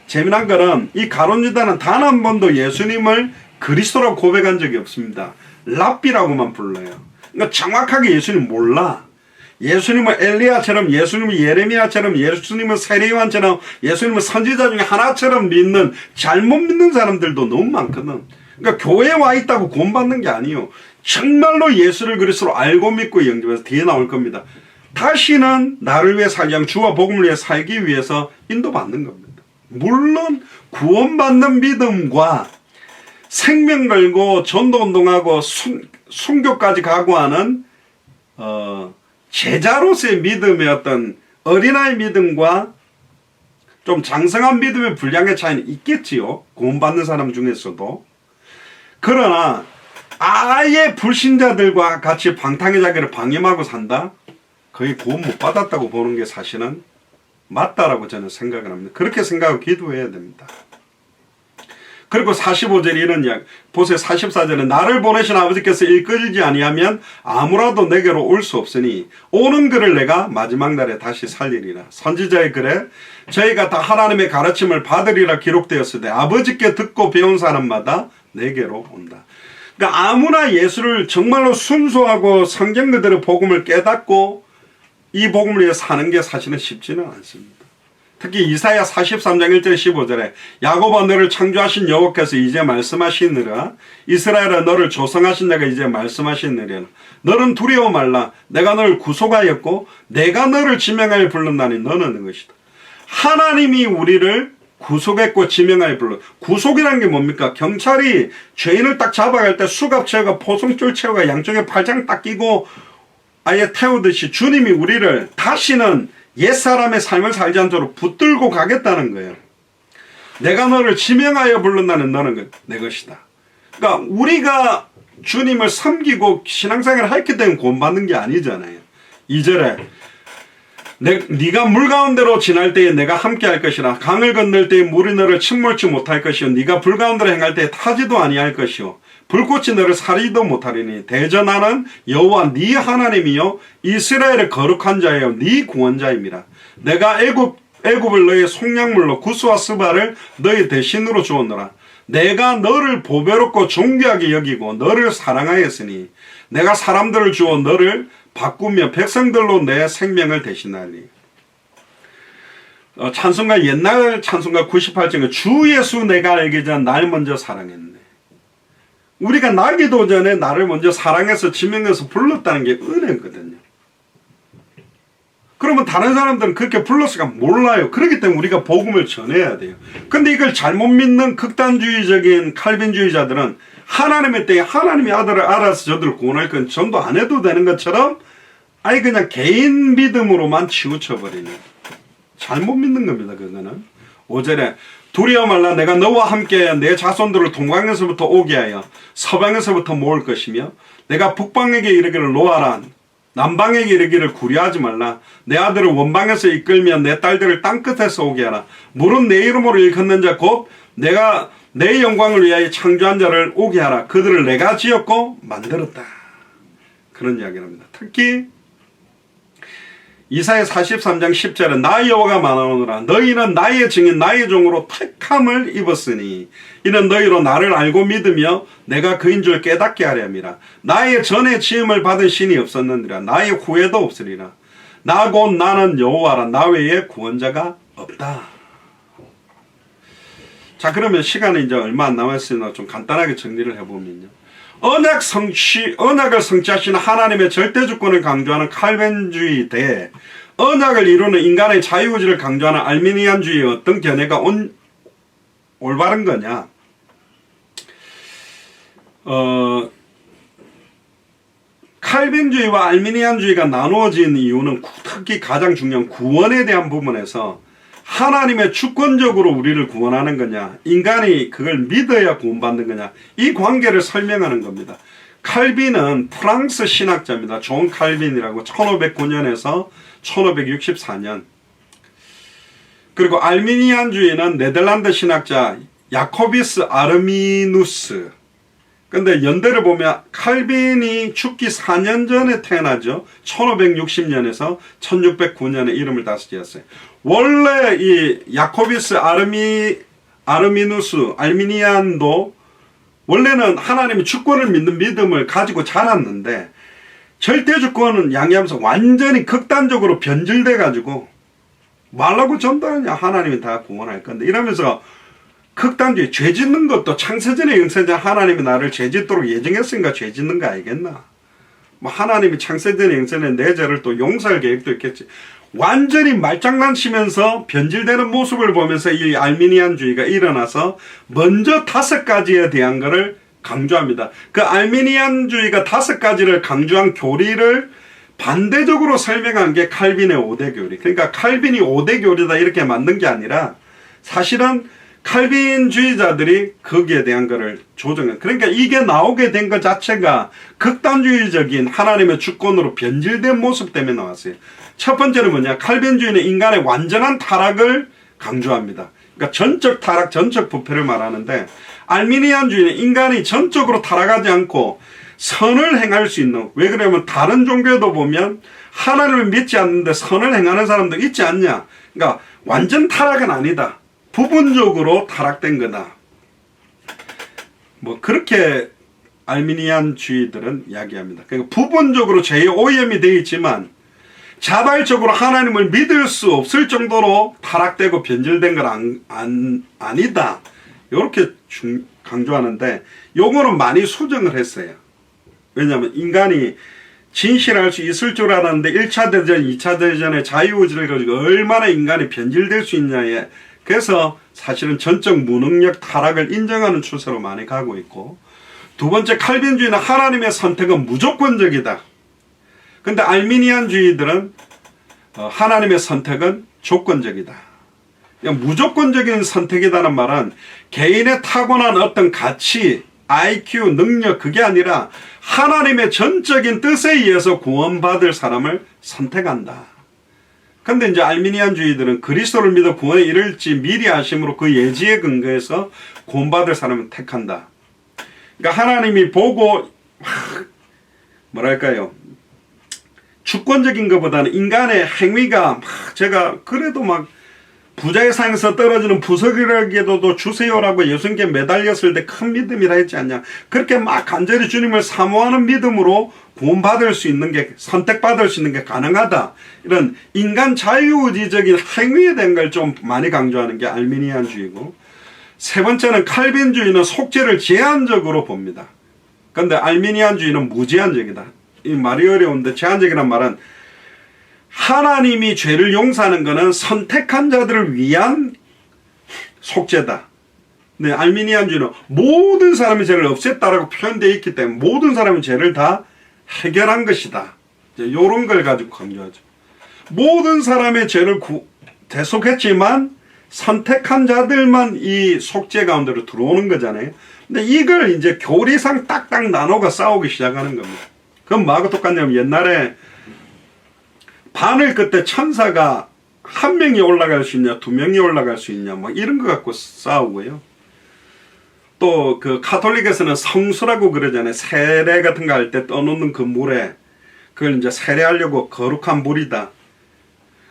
재미난 거는 이 가룟 유다는 단 한 번도 예수님을 그리스도라고 고백한 적이 없습니다. 랍비라고만 불러요. 그러니까 정확하게 예수님 몰라. 예수님은 엘리야처럼, 예수님은 예레미야처럼, 예수님은 세례요한처럼, 예수님은 선지자 중에 하나처럼 믿는 잘못 믿는 사람들도 너무 많거든. 그러니까 교회에 와 있다고 구원받는 게 아니에요. 정말로 예수를 그리스도로 알고 믿고 영접해서 뒤에 나올 겁니다. 다시는 나를 위해 살기 위한 주와 복음을 위해 살기 위해서 인도받는 겁니다. 물론 구원받는 믿음과 생명 걸고 전도운동하고 순교까지 각오하는 제자로서의 믿음의 어떤 어린아이 믿음과 좀 장성한 믿음의 분량의 차이는 있겠지요. 구원받는 사람 중에서도. 그러나 아예 불신자들과 같이 방탕의 자기를 방임하고 산다? 거의 구원 못 받았다고 보는 게 사실은 맞다라고 저는 생각을 합니다. 그렇게 생각하고 기도해야 됩니다. 그리고 45절에 이런 이야기, 보세요. 44절에 나를 보내신 아버지께서 일끄지 아니하면 아무라도 내게로 올 수 없으니 오는 그를 내가 마지막 날에 다시 살리리라. 선지자의 글에 저희가 다 하나님의 가르침을 받으리라 기록되었으되 아버지께 듣고 배운 사람마다 내게로 온다. 그러니까 아무나 예수를 정말로 순수하고 성경 그대로 복음을 깨닫고 이 복음을 위해 사는 게 사실은 쉽지는 않습니다. 특히 이사야 43장 1절 15절에 야곱아 너를 창조하신 여호와께서 이제 말씀하시느라 이스라엘아 너를 조성하신 자가 이제 말씀하시느라 너는 두려워 말라 내가 너를 구속하였고 내가 너를 지명하여 불렀나니 너는 그것이다. 하나님이 우리를 구속했고 지명하여 불러. 구속이라는 게 뭡니까? 경찰이 죄인을 딱 잡아갈 때 수갑 채우고 포송줄 채우고 양쪽에 팔짱 딱 끼고 아예 태우듯이 주님이 우리를 다시는 옛사람의 삶을 살지 않도록 붙들고 가겠다는 거예요. 내가 너를 지명하여 불른다는 너는 내 것이다. 그러니까 우리가 주님을 섬기고 신앙생활을 했기 때문에 구원받는 게 아니잖아요. 2절에 네가 물 가운데로 지날 때에 내가 함께 할 것이라 강을 건널 때에 물이 너를 침몰치 못할 것이요 네가 불 가운데로 행할 때에 타지도 아니할 것이요 불꽃이 너를 사리지도 못하리니 대전하는 여호와 네 하나님이요 이스라엘의 거룩한 자여 네 구원자임이라. 내가 애굽을 너의 속량물로 구스와 스바를 너의 대신으로 주었노라. 내가 너를 보배롭고 존귀하게 여기고 너를 사랑하였으니 내가 사람들을 주어 너를 바꾸며 백성들로 내 생명을 대신하리. 찬송가 옛날 찬송가 98장에 주 예수 내가 알기 전 날 먼저 사랑했네. 우리가 나기도 전에 나를 먼저 사랑해서 지명해서 불렀다는 게 은혜거든요. 그러면 다른 사람들은 그렇게 불렀을까 몰라요. 그렇기 때문에 우리가 복음을 전해야 돼요. 근데 이걸 잘못 믿는 극단주의적인 칼빈주의자들은 하나님의 때에 하나님의 아들을 알아서 저들을 구원할 건 전도 안 해도 되는 것처럼 아예 그냥 개인 믿음으로만 치우쳐버리는 잘못 믿는 겁니다. 그거는 5절에 두려워 말라 내가 너와 함께 내 자손들을 동방에서부터 오게 하여 서방에서부터 모을 것이며 내가 북방에게 이르기를 놓아라 남방에게 이르기를 구려하지 말라. 내 아들을 원방에서 이끌며 내 딸들을 땅끝에서 오게 하라. 물은 내 이름으로 일컫는 자 곧 내가 내 영광을 위하여 창조한 자를 오게 하라. 그들을 내가 지었고 만들었다. 그런 이야기를 합니다. 특히 이사야 43장 10절에 나 여호와가 말하노라. 너희는 나의 증인 나의 종으로 택함을 입었으니 이는 너희로 나를 알고 믿으며 내가 그인 줄 깨닫게 하려 함이라. 나의 전에 지음을 받은 신이 없었느니라. 나의 후에도 없으리라. 나 곧 나는 여호와라. 나 외에 구원자가 없다. 자, 그러면 시간이 이제 얼마 안 남았으나 좀 간단하게 정리를 해보면요. 언약을 성취하시는 하나님의 절대주권을 강조하는 칼빈주의 대 언약을 이루는 인간의 자유의지를 강조하는 알미니안주의의 어떤 견해가 올바른 거냐? 칼빈주의와 알미니안주의가 나누어진 이유는 특히 가장 중요한 구원에 대한 부분에서 하나님의 주권적으로 우리를 구원하는 거냐, 인간이 그걸 믿어야 구원받는 거냐, 이 관계를 설명하는 겁니다. 칼빈은 프랑스 신학자입니다. 존 칼빈이라고 1509년에서 1564년. 그리고 알미니안주의는 네덜란드 신학자 야코비스 아르미누스. 근데 연대를 보면 칼빈이 죽기 4년 전에 태어나죠. 1560년에서 1609년에 이름을 다시 지었어요. 원래 이 야코비스 아르미누스 알미니안도 원래는 하나님의 주권을 믿는 믿음을 가지고 자랐는데 절대 주권은 양해하면서 완전히 극단적으로 변질돼 가지고 말라고 전도하냐, 하나님이 다 구원할 건데 이러면서 극단주의, 죄 짓는 것도 창세전에 영세전 하나님이 나를 죄 짓도록 예정했으니까 죄 짓는 거 아니겠나. 뭐 하나님이 창세전에 영세전에 내 죄를 또 용서할 계획도 있겠지. 완전히 말장난치면서 변질되는 모습을 보면서 이 알미니안주의가 일어나서 먼저 5가지에 대한 것을 강조합니다. 그 알미니안주의가 5가지를 강조한 교리를 반대적으로 설명한 게 칼빈의 5대 교리. 그러니까 칼빈이 5대 교리다 이렇게 만든 게 아니라 사실은 칼빈주의자들이 거기에 대한 것을 조정해. 그러니까 이게 나오게 된 것 자체가 극단주의적인 하나님의 주권으로 변질된 모습 때문에 나왔어요. 첫 번째는 뭐냐? 칼빈주의는 인간의 완전한 타락을 강조합니다. 그러니까 전적 타락, 전적 부패를 말하는데 알미니안주의는 인간이 전적으로 타락하지 않고 선을 행할 수 있는, 왜 그러냐면 다른 종교에도 보면 하나님을 믿지 않는데 선을 행하는 사람도 있지 않냐. 그러니까 완전 타락은 아니다. 부분적으로 타락된 거다. 뭐 그렇게 알미니안주의들은 이야기합니다. 그러니까 부분적으로 죄의 오염이 되어 있지만 자발적으로 하나님을 믿을 수 없을 정도로 타락되고 변질된 건 아니다. 이렇게 강조하는데 요거는 많이 수정을 했어요. 왜냐하면 인간이 진실할 수 있을 줄 알았는데 1차 대전, 2차 대전의 자유의지를 가지고 얼마나 인간이 변질될 수 있냐에 그래서 사실은 전적 무능력 타락을 인정하는 추세로 많이 가고 있고, 두 번째 칼빈주의는 하나님의 선택은 무조건적이다. 근데 알미니안주의들은 하나님의 선택은 조건적이다. 무조건적인 선택이라는 말은 개인의 타고난 어떤 가치, IQ, 능력 그게 아니라 하나님의 전적인 뜻에 의해서 구원받을 사람을 선택한다. 근데 이제 알미니안주의들은 그리스도를 믿어 구원에 이를지 미리 아심으로 그 예지에 근거해서 구원받을 사람을 택한다. 그러니까 하나님이 보고 뭐랄까요, 주권적인 것보다는 인간의 행위가 제가 그래도 막 부자의 상에서 떨어지는 부석이라기도 주세요라고 예수님께 매달렸을 때 큰 믿음이라 했지 않냐. 그렇게 막 간절히 주님을 사모하는 믿음으로 구원받을 수 있는 게, 선택받을 수 있는 게 가능하다. 이런 인간 자유의지적인 행위에 대한 걸 좀 많이 강조하는 게 알미니안주의고, 세 번째는 칼빈주의는 속죄를 제한적으로 봅니다. 그런데 알미니안주의는 무제한적이다. 이 말이 어려운데 제한적이란 말은 하나님이 죄를 용서하는 것은 선택한 자들을 위한 속죄다. 네, 알미니안주의는 모든 사람의 죄를 없앴다라고 표현되어 있기 때문에 모든 사람의 죄를 다 해결한 것이다. 이런 걸 가지고 강조하죠. 모든 사람의 죄를 대속했지만 선택한 자들만 이 속죄 가운데로 들어오는 거잖아요. 근데 이걸 이제 교리상 딱딱 나눠가 싸우기 시작하는 겁니다. 그럼 뭐하고 똑같냐면 옛날에 바늘 끝에 천사가 한 명이 올라갈 수 있냐, 두 명이 올라갈 수 있냐, 뭐 이런 거 갖고 싸우고요. 또 그 가톨릭에서는 성수라고 그러잖아요. 세례 같은 거 할 때 떠놓는 그 물에 그걸 이제 세례하려고 거룩한 물이다.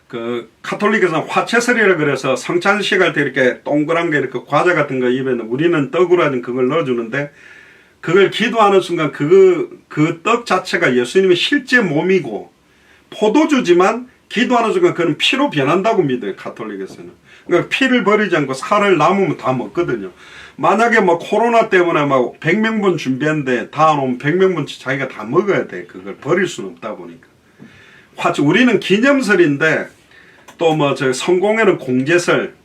그 가톨릭에서는 화채설이라 그래서 성찬식 할 때 이렇게 동그란 게 이렇게 과자 같은 거 입에 우리는 떡으로 하든 그걸 넣어주는데 그걸 기도하는 순간 그 떡 자체가 예수님의 실제 몸이고 포도주지만 기도하는 순간 그는 피로 변한다고 믿어요. 가톨릭에서는. 그러니까 피를 버리지 않고 살을 남으면 다 먹거든요. 만약에 뭐 코로나 때문에 막 100명분 준비했는데 다 오면 100명분 자기가 다 먹어야 돼. 그걸 버릴 수는 없다 보니까. 우리는 기념설인데 또 뭐 저 성공회는 공제설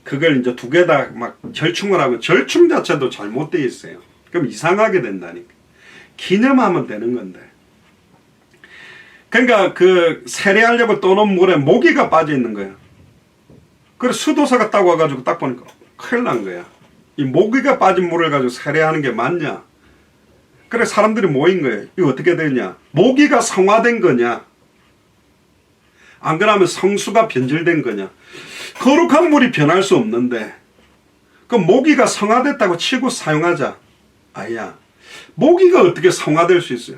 그걸 이제 두 개 다 막 절충을 하고 절충 자체도 잘못되어 있어요. 그럼 이상하게 된다니까. 기념하면 되는 건데. 그러니까 그 세례하려고 떠놓은 물에 모기가 빠져 있는 거야. 그래서 수도사가 딱 와가지고 딱 보니까 큰일 난 거야. 이 모기가 빠진 물을 가지고 세례하는 게 맞냐? 그래 사람들이 모인 거예요. 이거 어떻게 되냐? 모기가 성화된 거냐? 안 그러면 성수가 변질된 거냐? 거룩한 물이 변할 수 없는데 그 모기가 성화됐다고 치고 사용하자. 아야, 모기가 어떻게 성화될 수 있어요?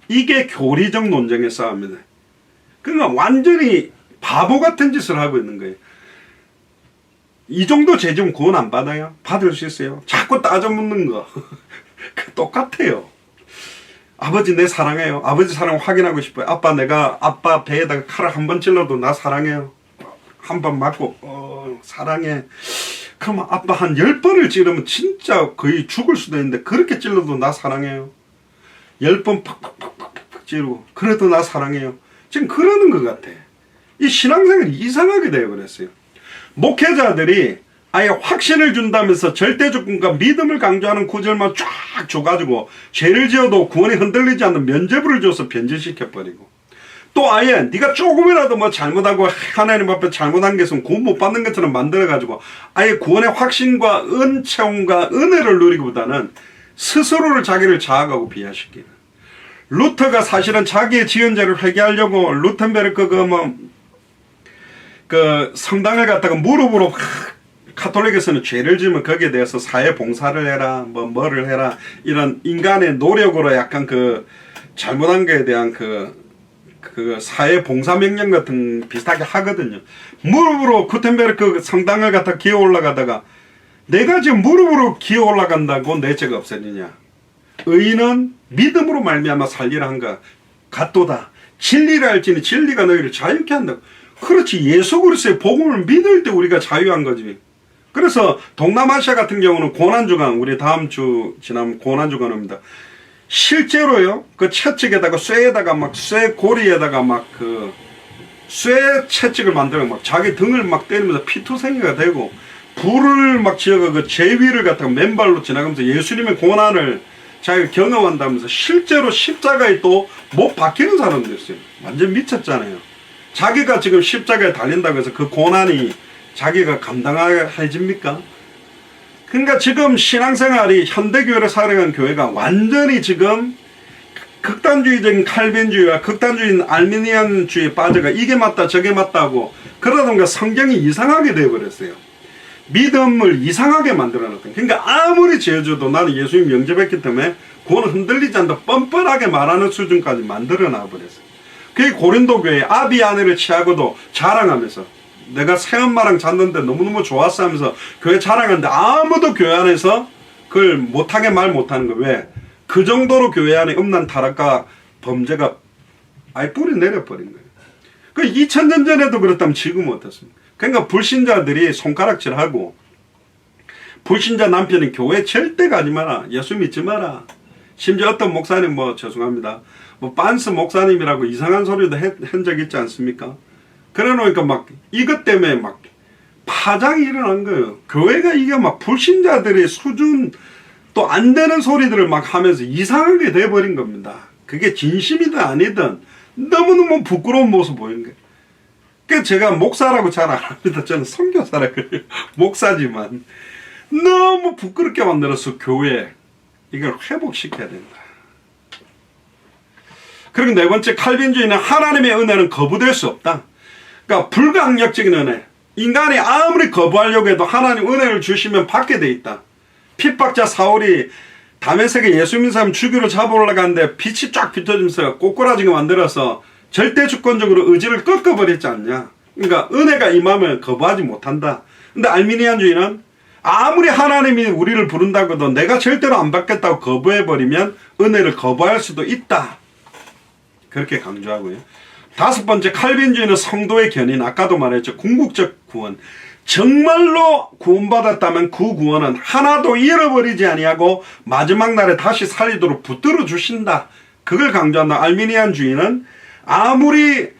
이게 교리적 논쟁의 싸움이다. 그러니까 완전히 바보 같은 짓을 하고 있는 거예요. 이 정도 죄좀 구원 안 받아요? 받을 수 있어요. 자꾸 따져 묻는 거. 똑같아요. 아버지 내 사랑해요. 아버지 사랑 확인하고 싶어요. 아빠 내가 아빠 배에다가 칼을 한 번 찔러도 나 사랑해요. 한 번 맞고 사랑해. 그러면 아빠 한 10번을 찌르면 진짜 거의 죽을 수도 있는데 그렇게 찔러도 나 사랑해요. 10번 팍팍팍팍 찌르고 그래도 나 사랑해요. 지금 그러는 것 같아. 이 신앙생활이 이상하게 되어버렸어요. 목회자들이 아예 확신을 준다면서 절대조건과 믿음을 강조하는 구절만 쫙 줘가지고 죄를 지어도 구원이 흔들리지 않는 면죄부를 줘서 변질시켜버리고 또 아예 네가 조금이라도 뭐 잘못하고 하나님 앞에 잘못한 게 있으면 구원 못 받는 것처럼 만들어가지고 아예 구원의 확신과 은체험과 은혜를 누리기보다는 스스로를 자기를 자학하고 비하시키는. 루터가 사실은 자기의 지은 죄를 회개하려고 루텐베르크 그 성당을 갖다가 무릎으로 가톨릭에서는 죄를 지으면 거기에 대해서 사회 봉사를 해라, 뭐를 해라, 이런 인간의 노력으로 약간 그 잘못한 거에 대한 그 사회 봉사 명령 같은 비슷하게 하거든요. 무릎으로 구텐베르크 성당을 갖다 기어 올라가다가 내가 지금 무릎으로 기어 올라간다고 내 죄가 없어지냐? 의인은 믿음으로 말미암아 살리라 한가 같도다. 진리를 알지니 진리가 너희를 자유케 한다고. 그렇지. 예수 그리스도의 복음을 믿을 때 우리가 자유한 거지. 그래서 동남아시아 같은 경우는 고난주간, 우리 다음 주 지나면 고난주간입니다. 실제로요, 그 채찍에다가 쇠에다가 막 쇠고리에다가 막 그 쇠 채찍을 만들어 막 자기 등을 막 때리면서 피투성이가 되고 불을 막 지어가 그 제위를 갖다가 맨발로 지나가면서 예수님의 고난을 자기가 경험한다면서 실제로 십자가에 또 못 박히는 사람도 있어요. 완전 미쳤잖아요. 자기가 지금 십자가에 달린다고 해서 그 고난이 자기가 감당해집니까? 그러니까 지금 신앙생활이 현대교회를 살아가는 교회가 완전히 지금 극단주의적인 칼빈주의와 극단주의인 알미니안주의에 빠져가 이게 맞다 저게 맞다고 그러다 보니까 성경이 이상하게 되어버렸어요. 믿음을 이상하게 만들어놨던. 그러니까 아무리 죄져도 나는 예수님 영접했기 때문에 구원은 흔들리지 않는다 뻔뻔하게 말하는 수준까지 만들어놔버렸어요. 그게 고린도 교회 아비 아내를 취하고도 자랑하면서 내가 새엄마랑 잤는데 너무너무 좋았어 하면서 교회 자랑하는데 아무도 교회 안에서 그걸 못하게 말 못하는 거예요. 왜? 그 정도로 교회 안에 음란 타락과 범죄가 아예 뿌리 내려버린 거예요. 그 2000년 전에도 그렇다면 지금은 어떻습니까? 그러니까 불신자들이 손가락질하고 불신자 남편이 교회 절대 가지 마라. 예수 믿지 마라. 심지어 어떤 목사님 죄송합니다. 빤스 목사님이라고 이상한 소리도 한 적 있지 않습니까? 그래 놓으니까 막 이것 때문에 막 파장이 일어난 거예요. 교회가 이게 막 불신자들의 수준 또 안 되는 소리들을 막 하면서 이상하게 돼버린 겁니다. 그게 진심이든 아니든 너무너무 부끄러운 모습 보이는 거예요. 그래서 제가 목사라고 잘 안 합니다. 저는 선교사라고 해요. 목사지만 너무 부끄럽게 만들어서 교회 이걸 회복시켜야 된다. 그리고 네 번째, 칼빈주의는 하나님의 은혜는 거부될 수 없다. 그러니까 불강력적인 은혜. 인간이 아무리 거부하려고 해도 하나님 은혜를 주시면 받게 돼 있다. 핍박자 사울이 다메섹에 예수 믿는 사람 죽이러 잡아올라고 하는데 빛이 쫙 비춰지면서 꼬꾸라지게 만들어서 절대 주권적으로 의지를 꺾어버렸지 않냐. 그러니까 은혜가 임하면 거부하지 못한다. 근데 알미니안주의는 아무리 하나님이 우리를 부른다고 해도 내가 절대로 안 받겠다고 거부해버리면 은혜를 거부할 수도 있다. 그렇게 강조하고요. 다섯 번째, 칼빈주의는 성도의 견인. 아까도 말했죠. 궁극적 구원. 정말로 구원받았다면 그 구원은 하나도 잃어버리지 아니하고 마지막 날에 다시 살리도록 붙들어 주신다. 그걸 강조한다. 알미니안주의는 아무리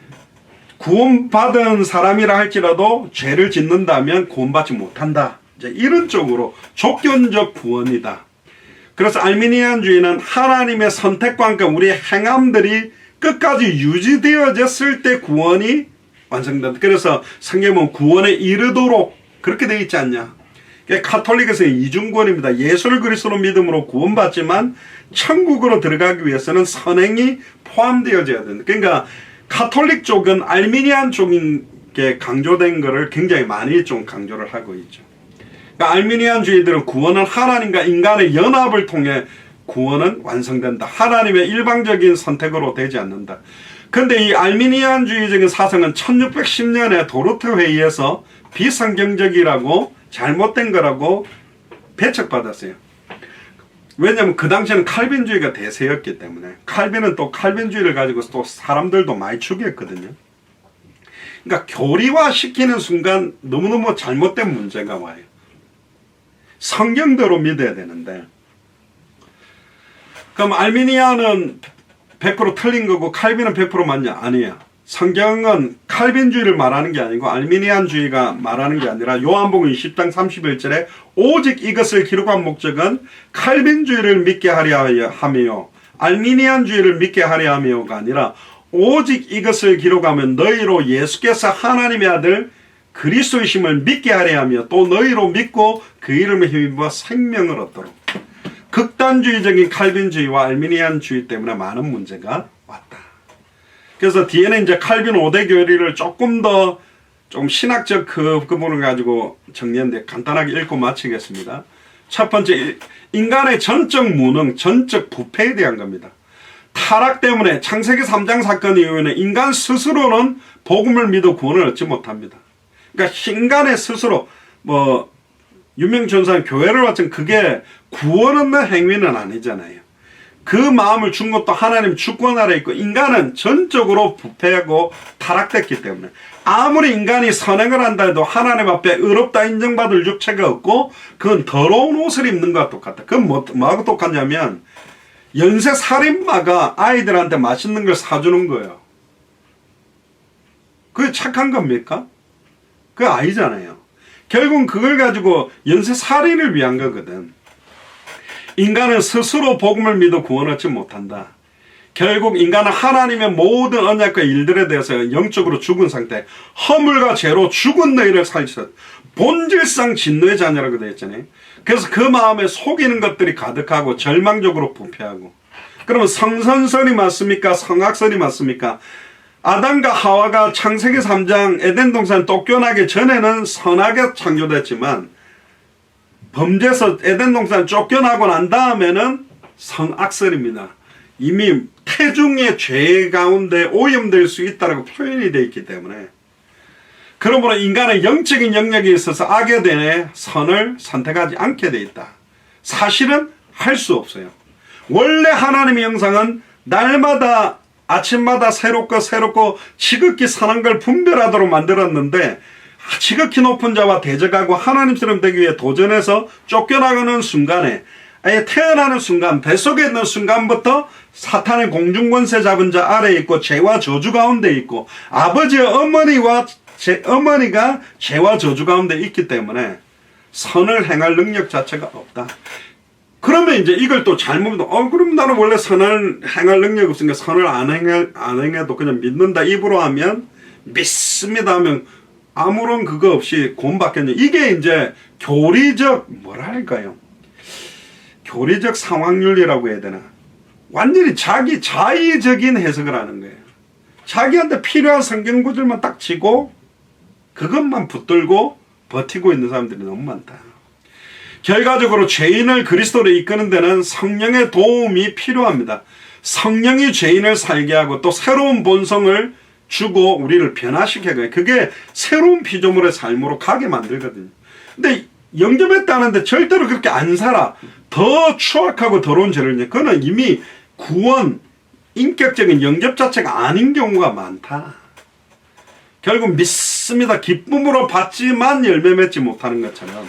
구원받은 사람이라 할지라도 죄를 짓는다면 구원받지 못한다. 이제 이런 쪽으로 조건적 구원이다. 그래서 알미니안주의는 하나님의 선택과 함께 우리의 행함들이 끝까지 유지되어졌을 때 구원이 완성된다. 그래서 성경은 구원에 이르도록 그렇게 되어 있지 않냐. 카톨릭에서의 이중구원입니다. 예수를 그리스도로 믿음으로 구원받지만 천국으로 들어가기 위해서는 선행이 포함되어져야 된다. 그러니까 카톨릭 쪽은 알미니안 쪽에 강조된 것을 굉장히 많이 좀 강조를 하고 있죠. 그러니까 알미니안주의들은 구원은 하나님과 인간의 연합을 통해 구원은 완성된다. 하나님의 일방적인 선택으로 되지 않는다. 그런데 이 알미니안주의적인 사상은 1610년에 도르트 회의에서 비성경적이라고 잘못된 거라고 배척받았어요. 왜냐하면 그 당시에는 칼빈주의가 대세였기 때문에. 칼빈은 또 칼빈주의를 가지고 또 사람들도 많이 죽였거든요. 그러니까 교리화시키는 순간 너무너무 잘못된 문제가 와요. 성경대로 믿어야 되는데, 그럼 알미니아는 100% 틀린 거고 칼빈은 100% 맞냐? 아니에요. 성경은 칼빈주의를 말하는 게 아니고 알미니안주의가 말하는 게 아니라 요한복음 20장 31절에 오직 이것을 기록한 목적은 칼빈주의를 믿게 하려 하며 알미니안주의를 믿게 하려 하며가 아니라 오직 이것을 기록하면 너희로 예수께서 하나님의 아들 그리스도이심을 믿게 하려 하며 또 너희로 믿고 그 이름에 힘입어 생명을 얻도록. 극단주의적인 칼빈주의와 알미니안주의 때문에 많은 문제가 왔다. 그래서 뒤에는 이제 칼빈 5대 교리를 조금 더 좀 신학적 그 부분을 가지고 정리했는데 간단하게 읽고 마치겠습니다. 첫 번째, 인간의 전적 무능, 전적 부패에 대한 겁니다. 타락 때문에 창세기 3장 사건 이후에는 인간 스스로는 복음을 믿어 구원을 얻지 못합니다. 그러니까 인간의 스스로 유명 전사는 교회를 왔지만 그게 구원 얻는 행위는 아니잖아요. 그 마음을 준 것도 하나님 주권 아래 있고 인간은 전적으로 부패하고 타락됐기 때문에 아무리 인간이 선행을 한다 해도 하나님 앞에 의롭다 인정받을 육체가 없고 그건 더러운 옷을 입는 것과 똑같다. 그건 뭐하고 똑같냐면 연쇄 살인마가 아이들한테 맛있는 걸 사주는 거예요. 그게 착한 겁니까? 그게 아니잖아요. 결국은 그걸 가지고 연쇄 살인을 위한 거거든. 인간은 스스로 복음을 믿어 구원 얻지 못한다. 결국 인간은 하나님의 모든 언약과 일들에 대해서 영적으로 죽은 상태, 허물과 죄로 죽은 너희를 살리셨다. 본질상 진노의 자녀라고 되어 있잖아요. 그래서 그 마음에 속이는 것들이 가득하고 절망적으로 부패하고. 그러면 성선설이 맞습니까? 성악설이 맞습니까? 아담과 하와가 창세기 3장 에덴 동산 쫓겨나기 전에는 선하게 창조됐지만 범죄에서 에덴 동산 쫓겨나고 난 다음에는 성악설입니다. 이미 태중의 죄 가운데 오염될 수 있다고 표현이 되어 있기 때문에 그러므로 인간의 영적인 영역에 있어서 악에 대해 선을 선택하지 않게 되어 있다. 사실은 할 수 없어요. 원래 하나님의 형상은 날마다 아침마다 새롭고 지극히 선한 걸 분별하도록 만들었는데 지극히 높은 자와 대적하고 하나님처럼 되기 위해 도전해서 쫓겨나가는 순간에 아예 태어나는 순간 뱃속에 있는 순간부터 사탄의 공중권세 잡은 자 아래에 있고 죄와 저주 가운데 있고 아버지의 어머니가 죄와 저주 가운데 있기 때문에 선을 행할 능력 자체가 없다. 그러면 이제 이걸 또 잘못 그럼 나는 원래 선을 행할 능력이 없으니까 선을 안 행해도 그냥 믿는다 입으로 하면 믿습니다 하면 아무런 그거 없이 구원받겠냐. 이게 이제 교리적 교리적 상황윤리라고 해야 되나. 완전히 자기 자의적인 해석을 하는 거예요. 자기한테 필요한 성경 구절만 딱 치고 그것만 붙들고 버티고 있는 사람들이 너무 많다. 결과적으로 죄인을 그리스도로 이끄는 데는 성령의 도움이 필요합니다. 성령이 죄인을 살게 하고 또 새로운 본성을 주고 우리를 변화시켜요. 그게 새로운 피조물의 삶으로 가게 만들거든요. 근데 영접했다는데 절대로 그렇게 안 살아. 더 추악하고 더러운 죄를 해. 그거는 이미 구원, 인격적인 영접 자체가 아닌 경우가 많다. 결국 믿습니다. 기쁨으로 받지만 열매 맺지 못하는 것처럼.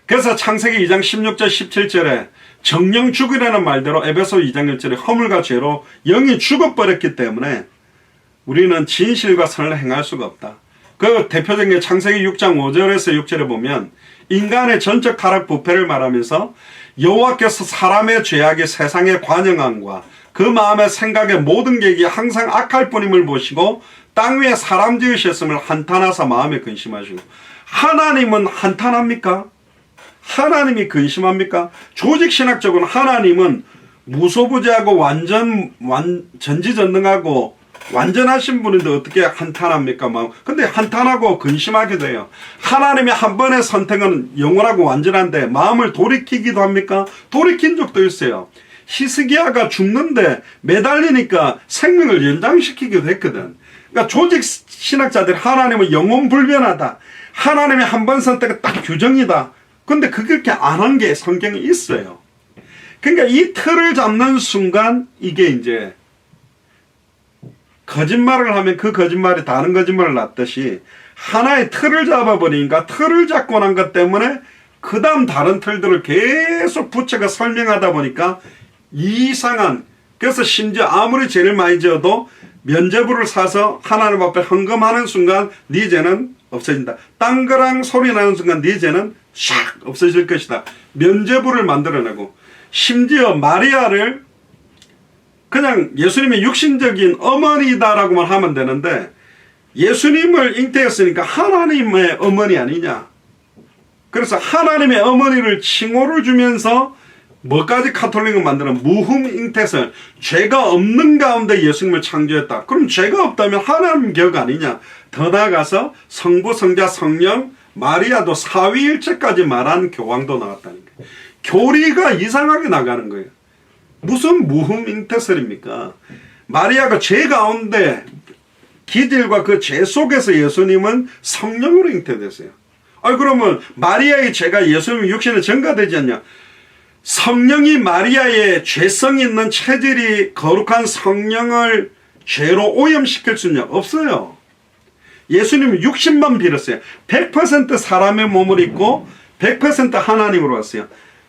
그래서 창세기 2장 16절 17절에 정령 죽으라는 말대로 에베소 2장 1절에 허물과 죄로 영이 죽어버렸기 때문에 우리는 진실과 선을 행할 수가 없다. 그 대표적인 게 창세기 6장 5절에서 6절에 보면 인간의 전적 타락 부패를 말하면서 여호와께서 사람의 죄악이 세상의 관영함과 그 마음의 생각의 모든 계획이 항상 악할 뿐임을 보시고 땅 위에 사람 지으셨음을 한탄하사 마음에 근심하시고. 하나님은 한탄합니까? 하나님이 근심합니까? 조직신학적으로는 하나님은 무소부재하고 전지전능하고 완전하신 분인데 어떻게 한탄합니까? 근데 한탄하고 근심하게 돼요. 하나님의 한 번의 선택은 영원하고 완전한데 마음을 돌이키기도 합니까? 돌이킨 적도 있어요. 히스기야가 죽는데 매달리니까 생명을 연장시키기도 했거든. 그러니까 조직 신학자들 하나님은 영원불변하다. 하나님의 한 번 선택은 딱 규정이다. 근데 그렇게 안 한 게 성경에 있어요. 그러니까 이 틀을 잡는 순간 이게 이제 거짓말을 하면 그 거짓말이 다른 거짓말을 낳듯이 하나의 틀을 잡아버리니까 틀을 잡고 난 것 때문에 그 다음 다른 틀들을 계속 부처가 설명하다 보니까 이상한, 그래서 심지어 아무리 죄를 많이 지어도 면죄부를 사서 하나님 앞에 헌금하는 순간 네 죄는 없어진다. 땅그랑 소리 나는 순간 네 죄는 샥 없어질 것이다. 면죄부를 만들어내고 심지어 마리아를 그냥 예수님의 육신적인 어머니다라고만 하면 되는데 예수님을 잉태했으니까 하나님의 어머니 아니냐. 그래서 하나님의 어머니를 칭호를 주면서 뭐까지 카톨릭을 만드는 무흠 잉태설, 죄가 없는 가운데 예수님을 창조했다. 그럼 죄가 없다면 하나님 격 아니냐. 더 나아가서 성부, 성자, 성령, 마리아도 사위일체까지 말한 교황도 나왔다는 거예요. 교리가 이상하게 나가는 거예요. 무슨 무흠 잉태설입니까? 마리아가 죄 가운데 기질과 그 죄 속에서 예수님은 성령으로 잉태됐어요. 그러면 마리아의 죄가 예수님 육신에 전가되지 않냐? 성령이 마리아의 죄성 있는 체질이 거룩한 성령을 죄로 오염시킬 수 있냐? 없어요. 예수님은 육신만 빌었어요. 100% 사람의 몸을 입고 100% 하나님으로 왔어요.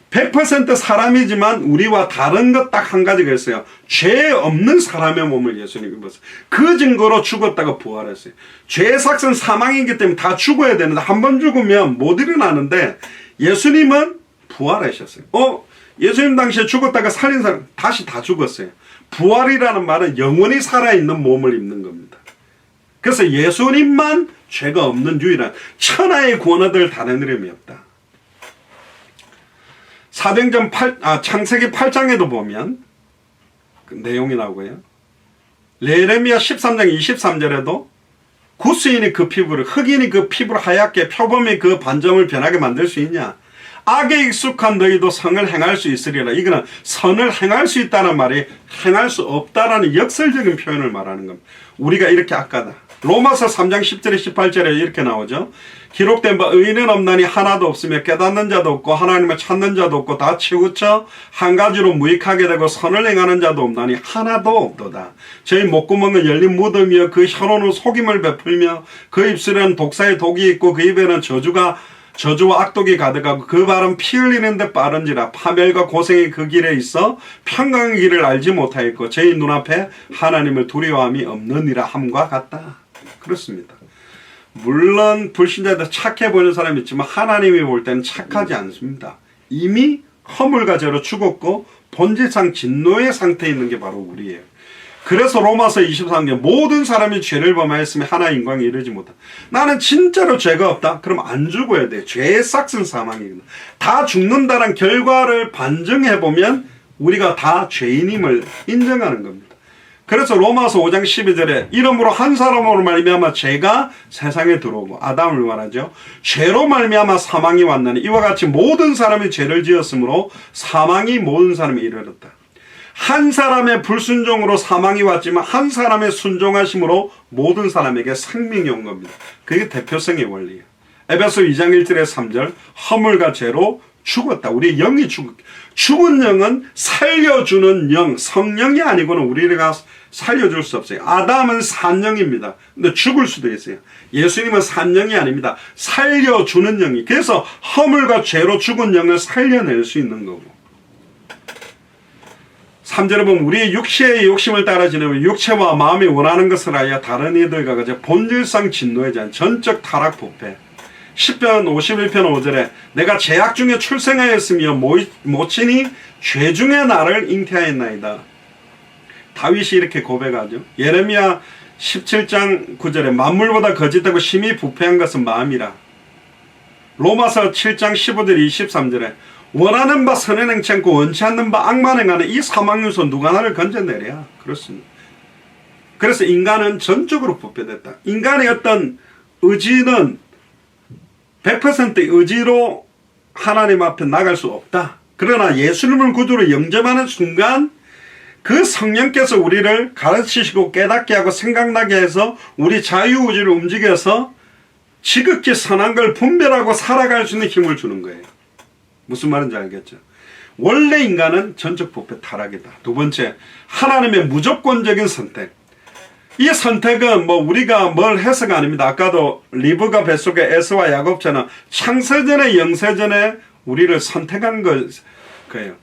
100% 사람이지만 우리와 다른 것 딱 한 가지가 있어요. 죄 없는 사람의 몸을 예수님이 입었어요. 그 증거로 죽었다가 부활했어요. 죄의 삭은 사망이기 때문에 다 죽어야 되는데 한 번 죽으면 못 일어나는데 예수님은 부활하셨어요. 예수님 당시에 죽었다가 살린 사람 다시 다 죽었어요. 부활이라는 말은 영원히 살아있는 몸을 입는 겁니다. 그래서 예수님만 죄가 없는 유일한 천하의 구원을 다른 이름이 없다. 사도행전 창세기 8장에도 보면 그 내용이 나오고요. 레레미야 13장 23절에도 구스인이 그 피부를, 흑인이 그 피부를 하얗게, 표범이 그 반점을 변하게 만들 수 있냐? 악에 익숙한 너희도 선을 행할 수 있으리라. 이거는 선을 행할 수 있다는 말이 행할 수 없다라는 역설적인 표현을 말하는 겁니다. 우리가 이렇게 악하다. 로마서 3장 10절에 18절에 이렇게 나오죠. 기록된 바 의인은 없나니 하나도 없으며 깨닫는 자도 없고 하나님을 찾는 자도 없고 다 치우쳐 한 가지로 무익하게 되고 선을 행하는 자도 없나니 하나도 없도다. 저희 목구멍은 열린 무덤이여 그 혀로는 속임을 베풀며 그 입술에는 독사의 독이 있고 그 입에는 저주와 악독이 가득하고 그 발은 피 흘리는 데 빠른지라. 파멸과 고생이 그 길에 있어 평강의 길을 알지 못하였고 저희 눈앞에 하나님을 두려워함이 없느니라 함과 같다. 그렇습니다. 물론 불신자들 착해 보이는 사람이 있지만 하나님이 볼 때는 착하지 않습니다. 이미 허물과 죄로 죽었고 본질상 진노의 상태에 있는 게 바로 우리예요. 그래서 로마서 23장 모든 사람이 죄를 범하였으며 하나의 영광에 이르지 못한다. 나는 진짜로 죄가 없다? 그럼 안 죽어야 돼. 죄의 싹은 사망이거든. 다 죽는다는 결과를 반증해보면 우리가 다 죄인임을 인정하는 겁니다. 그래서 로마서 5장 12절에 이러므로 한 사람으로 말미암아 죄가 세상에 들어오고, 아담을 말하죠. 죄로 말미암아 사망이 왔나니 이와 같이 모든 사람이 죄를 지었으므로 사망이 모든 사람에 이르렀다. 한 사람의 불순종으로 사망이 왔지만 한 사람의 순종하심으로 모든 사람에게 생명이 온 겁니다. 그게 대표성의 원리예요. 에베소 2장 1절에 3절, 허물과 죄로 죽었다. 우리 영이 죽은 영은 살려주는 영, 성령이 아니고는 우리가 살려줄 수 없어요. 아담은 산영입니다. 근데 죽을 수도 있어요. 예수님은 산영이 아닙니다. 살려주는 영이. 그래서 허물과 죄로 죽은 영을 살려낼 수 있는 거고. 3절에 보면 우리의 육체의 욕심을 따라 지내면 육체와 마음이 원하는 것을 하여 다른 이들과 같이 본질상 진노에 대한 전적 타락 부패. 10편 51편 5절에 내가 죄악 중에 출생하였으며 모친이 죄 중에 나를 잉태하였나이다. 다윗이 이렇게 고백하죠. 예레미야 17장 9절에 만물보다 거짓되고 심히 부패한 것은 마음이라. 로마서 7장 15절 23절에 원하는 바 선을 행치 않고 원치 않는 바 악만 행하는 이 사망요소 누가 나를 건져내랴. 그렇습니다. 그래서 인간은 전적으로 부패됐다. 인간의 어떤 의지는 100%의 의지로 하나님 앞에 나갈 수 없다. 그러나 예수님을 구주로 영접하는 순간 그 성령께서 우리를 가르치시고 깨닫게 하고 생각나게 해서 우리 자유의지를 움직여서 지극히 선한 걸 분별하고 살아갈 수 있는 힘을 주는 거예요. 무슨 말인지 알겠죠? 원래 인간은 전적 부패 타락이다. 두 번째, 하나님의 무조건적인 선택. 이 선택은 뭐 우리가 뭘 해서가 아닙니다. 아까도 리브가 뱃속에 에서와 야곱처럼 창세전에 영세전에 우리를 선택한 거예요.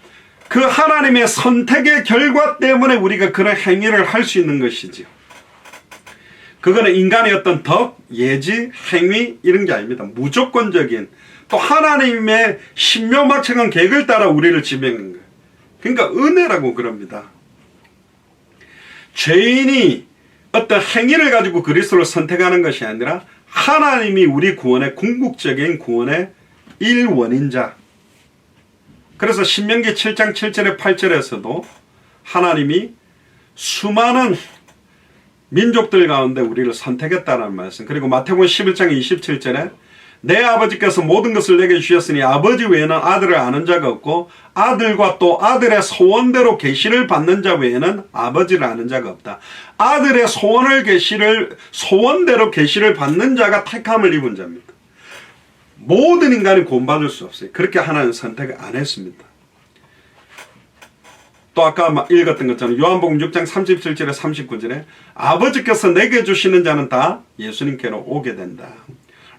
그 하나님의 선택의 결과 때문에 우리가 그런 행위를 할 수 있는 것이지요. 그거는 인간의 어떤 덕, 예지, 행위 이런 게 아닙니다. 무조건적인 또 하나님의 신묘막측한 계획을 따라 우리를 지배하는 거예요. 그러니까 은혜라고 그럽니다. 죄인이 어떤 행위를 가지고 그리스도를 선택하는 것이 아니라 하나님이 우리 구원의 궁극적인 구원의 일원인자. 그래서 신명기 7장 7절에 8절에서도 하나님이 수많은 민족들 가운데 우리를 선택했다는 말씀. 그리고 마태복음 11장 27절에 내 아버지께서 모든 것을 내게 주셨으니 아버지 외에는 아들을 아는 자가 없고 아들과 또 아들의 소원대로 계시를 받는 자 외에는 아버지를 아는 자가 없다. 아들의 소원대로 계시를 받는 자가 택함을 입은 자입니다. 모든 인간이 구원받을 수 없어요. 그렇게 하나님 선택을 안 했습니다. 또 아까 읽었던 것처럼 요한복음 6장 37절에 39절에 아버지께서 내게 주시는 자는 다 예수님께로 오게 된다.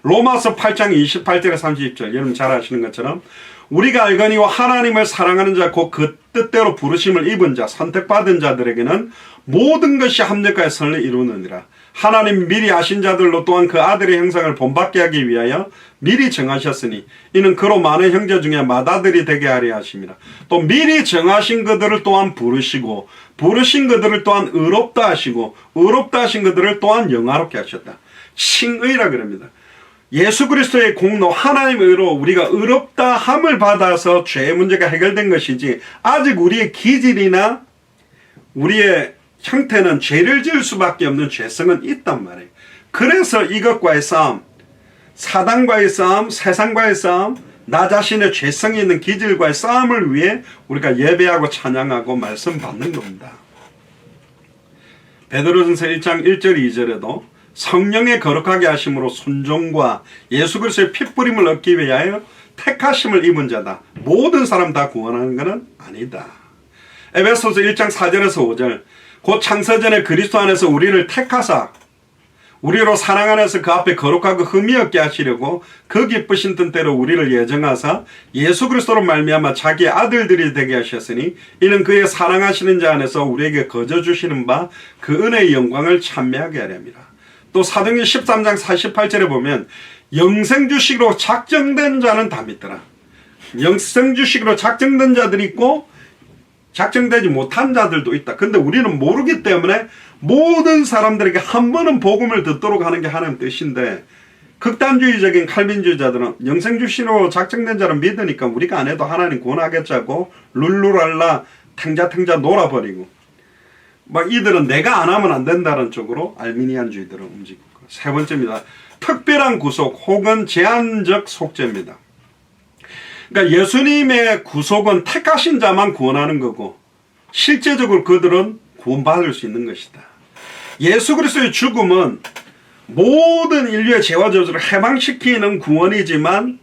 로마서 8장 28절에 30절 여러분 잘 아시는 것처럼 우리가 알거니와 하나님을 사랑하는 자 곧 그 뜻대로 부르심을 입은 자 선택받은 자들에게는 모든 것이 합력하여 선을 이루느니라. 하나님 미리 아신 자들로 또한 그 아들의 형상을 본받게 하기 위하여 미리 정하셨으니 이는 그로 많은 형제 중에 맏아들이 되게 하려 하심이라. 또 미리 정하신 그들을 또한 부르시고 부르신 그들을 또한 의롭다 하시고 의롭다 하신 그들을 또한 영화롭게 하셨다. 칭의라 그럽니다. 예수 그리스도의 공로 하나님의 의로 우리가 의롭다 함을 받아서 죄의 문제가 해결된 것이지 아직 우리의 기질이나 우리의 형태는 죄를 지을 수밖에 없는 죄성은 있단 말이에요. 그래서 이것과의 싸움, 사단과의 싸움, 세상과의 싸움, 나 자신의 죄성이 있는 기질과의 싸움을 위해 우리가 예배하고 찬양하고 말씀 받는 겁니다. 베드로전서 1장 1절 2절에도 성령의 거룩하게 하심으로 순종과 예수 그리스도의 핏부림을 얻기 위하여 택하심을 입은 자다. 모든 사람 다 구원하는 것은 아니다. 에베소서 1장 4절에서 5절 곧 창세전에 그리스도 안에서 우리를 택하사 우리로 사랑 안에서 그 앞에 거룩하고 흠이 없게 하시려고 그 기쁘신 뜻대로 우리를 예정하사 예수 그리스도로 말미암아 자기의 아들들이 되게 하셨으니 이는 그의 사랑하시는 자 안에서 우리에게 거저 주시는 바 그 은혜의 영광을 찬미하게 하렵니다. 또 사도행전 13장 48절에 보면 영생주식으로 작정된 자는 다 믿더라. 영생주식으로 작정된 자들이 있고 작정되지 못한 자들도 있다. 근데 우리는 모르기 때문에 모든 사람들에게 한 번은 복음을 듣도록 하는 게 하나님 뜻인데 극단주의적인 칼빈주의자들은 영생주식으로 작정된 자를 믿으니까 우리가 안 해도 하나님 구원하겠자고 룰루랄라 탱자탱자 놀아버리고 막 이들은 내가 안 하면 안 된다는 쪽으로 알미니안주의들은 움직이고. 세 번째입니다. 특별한 구속 혹은 제한적 속죄입니다. 그러니까 예수님의 구속은 택하신 자만 구원하는 거고 실제적으로 그들은 구원받을 수 있는 것이다. 예수 그리스도의 죽음은 모든 인류의 죄와 저주를 해방시키는 구원이지만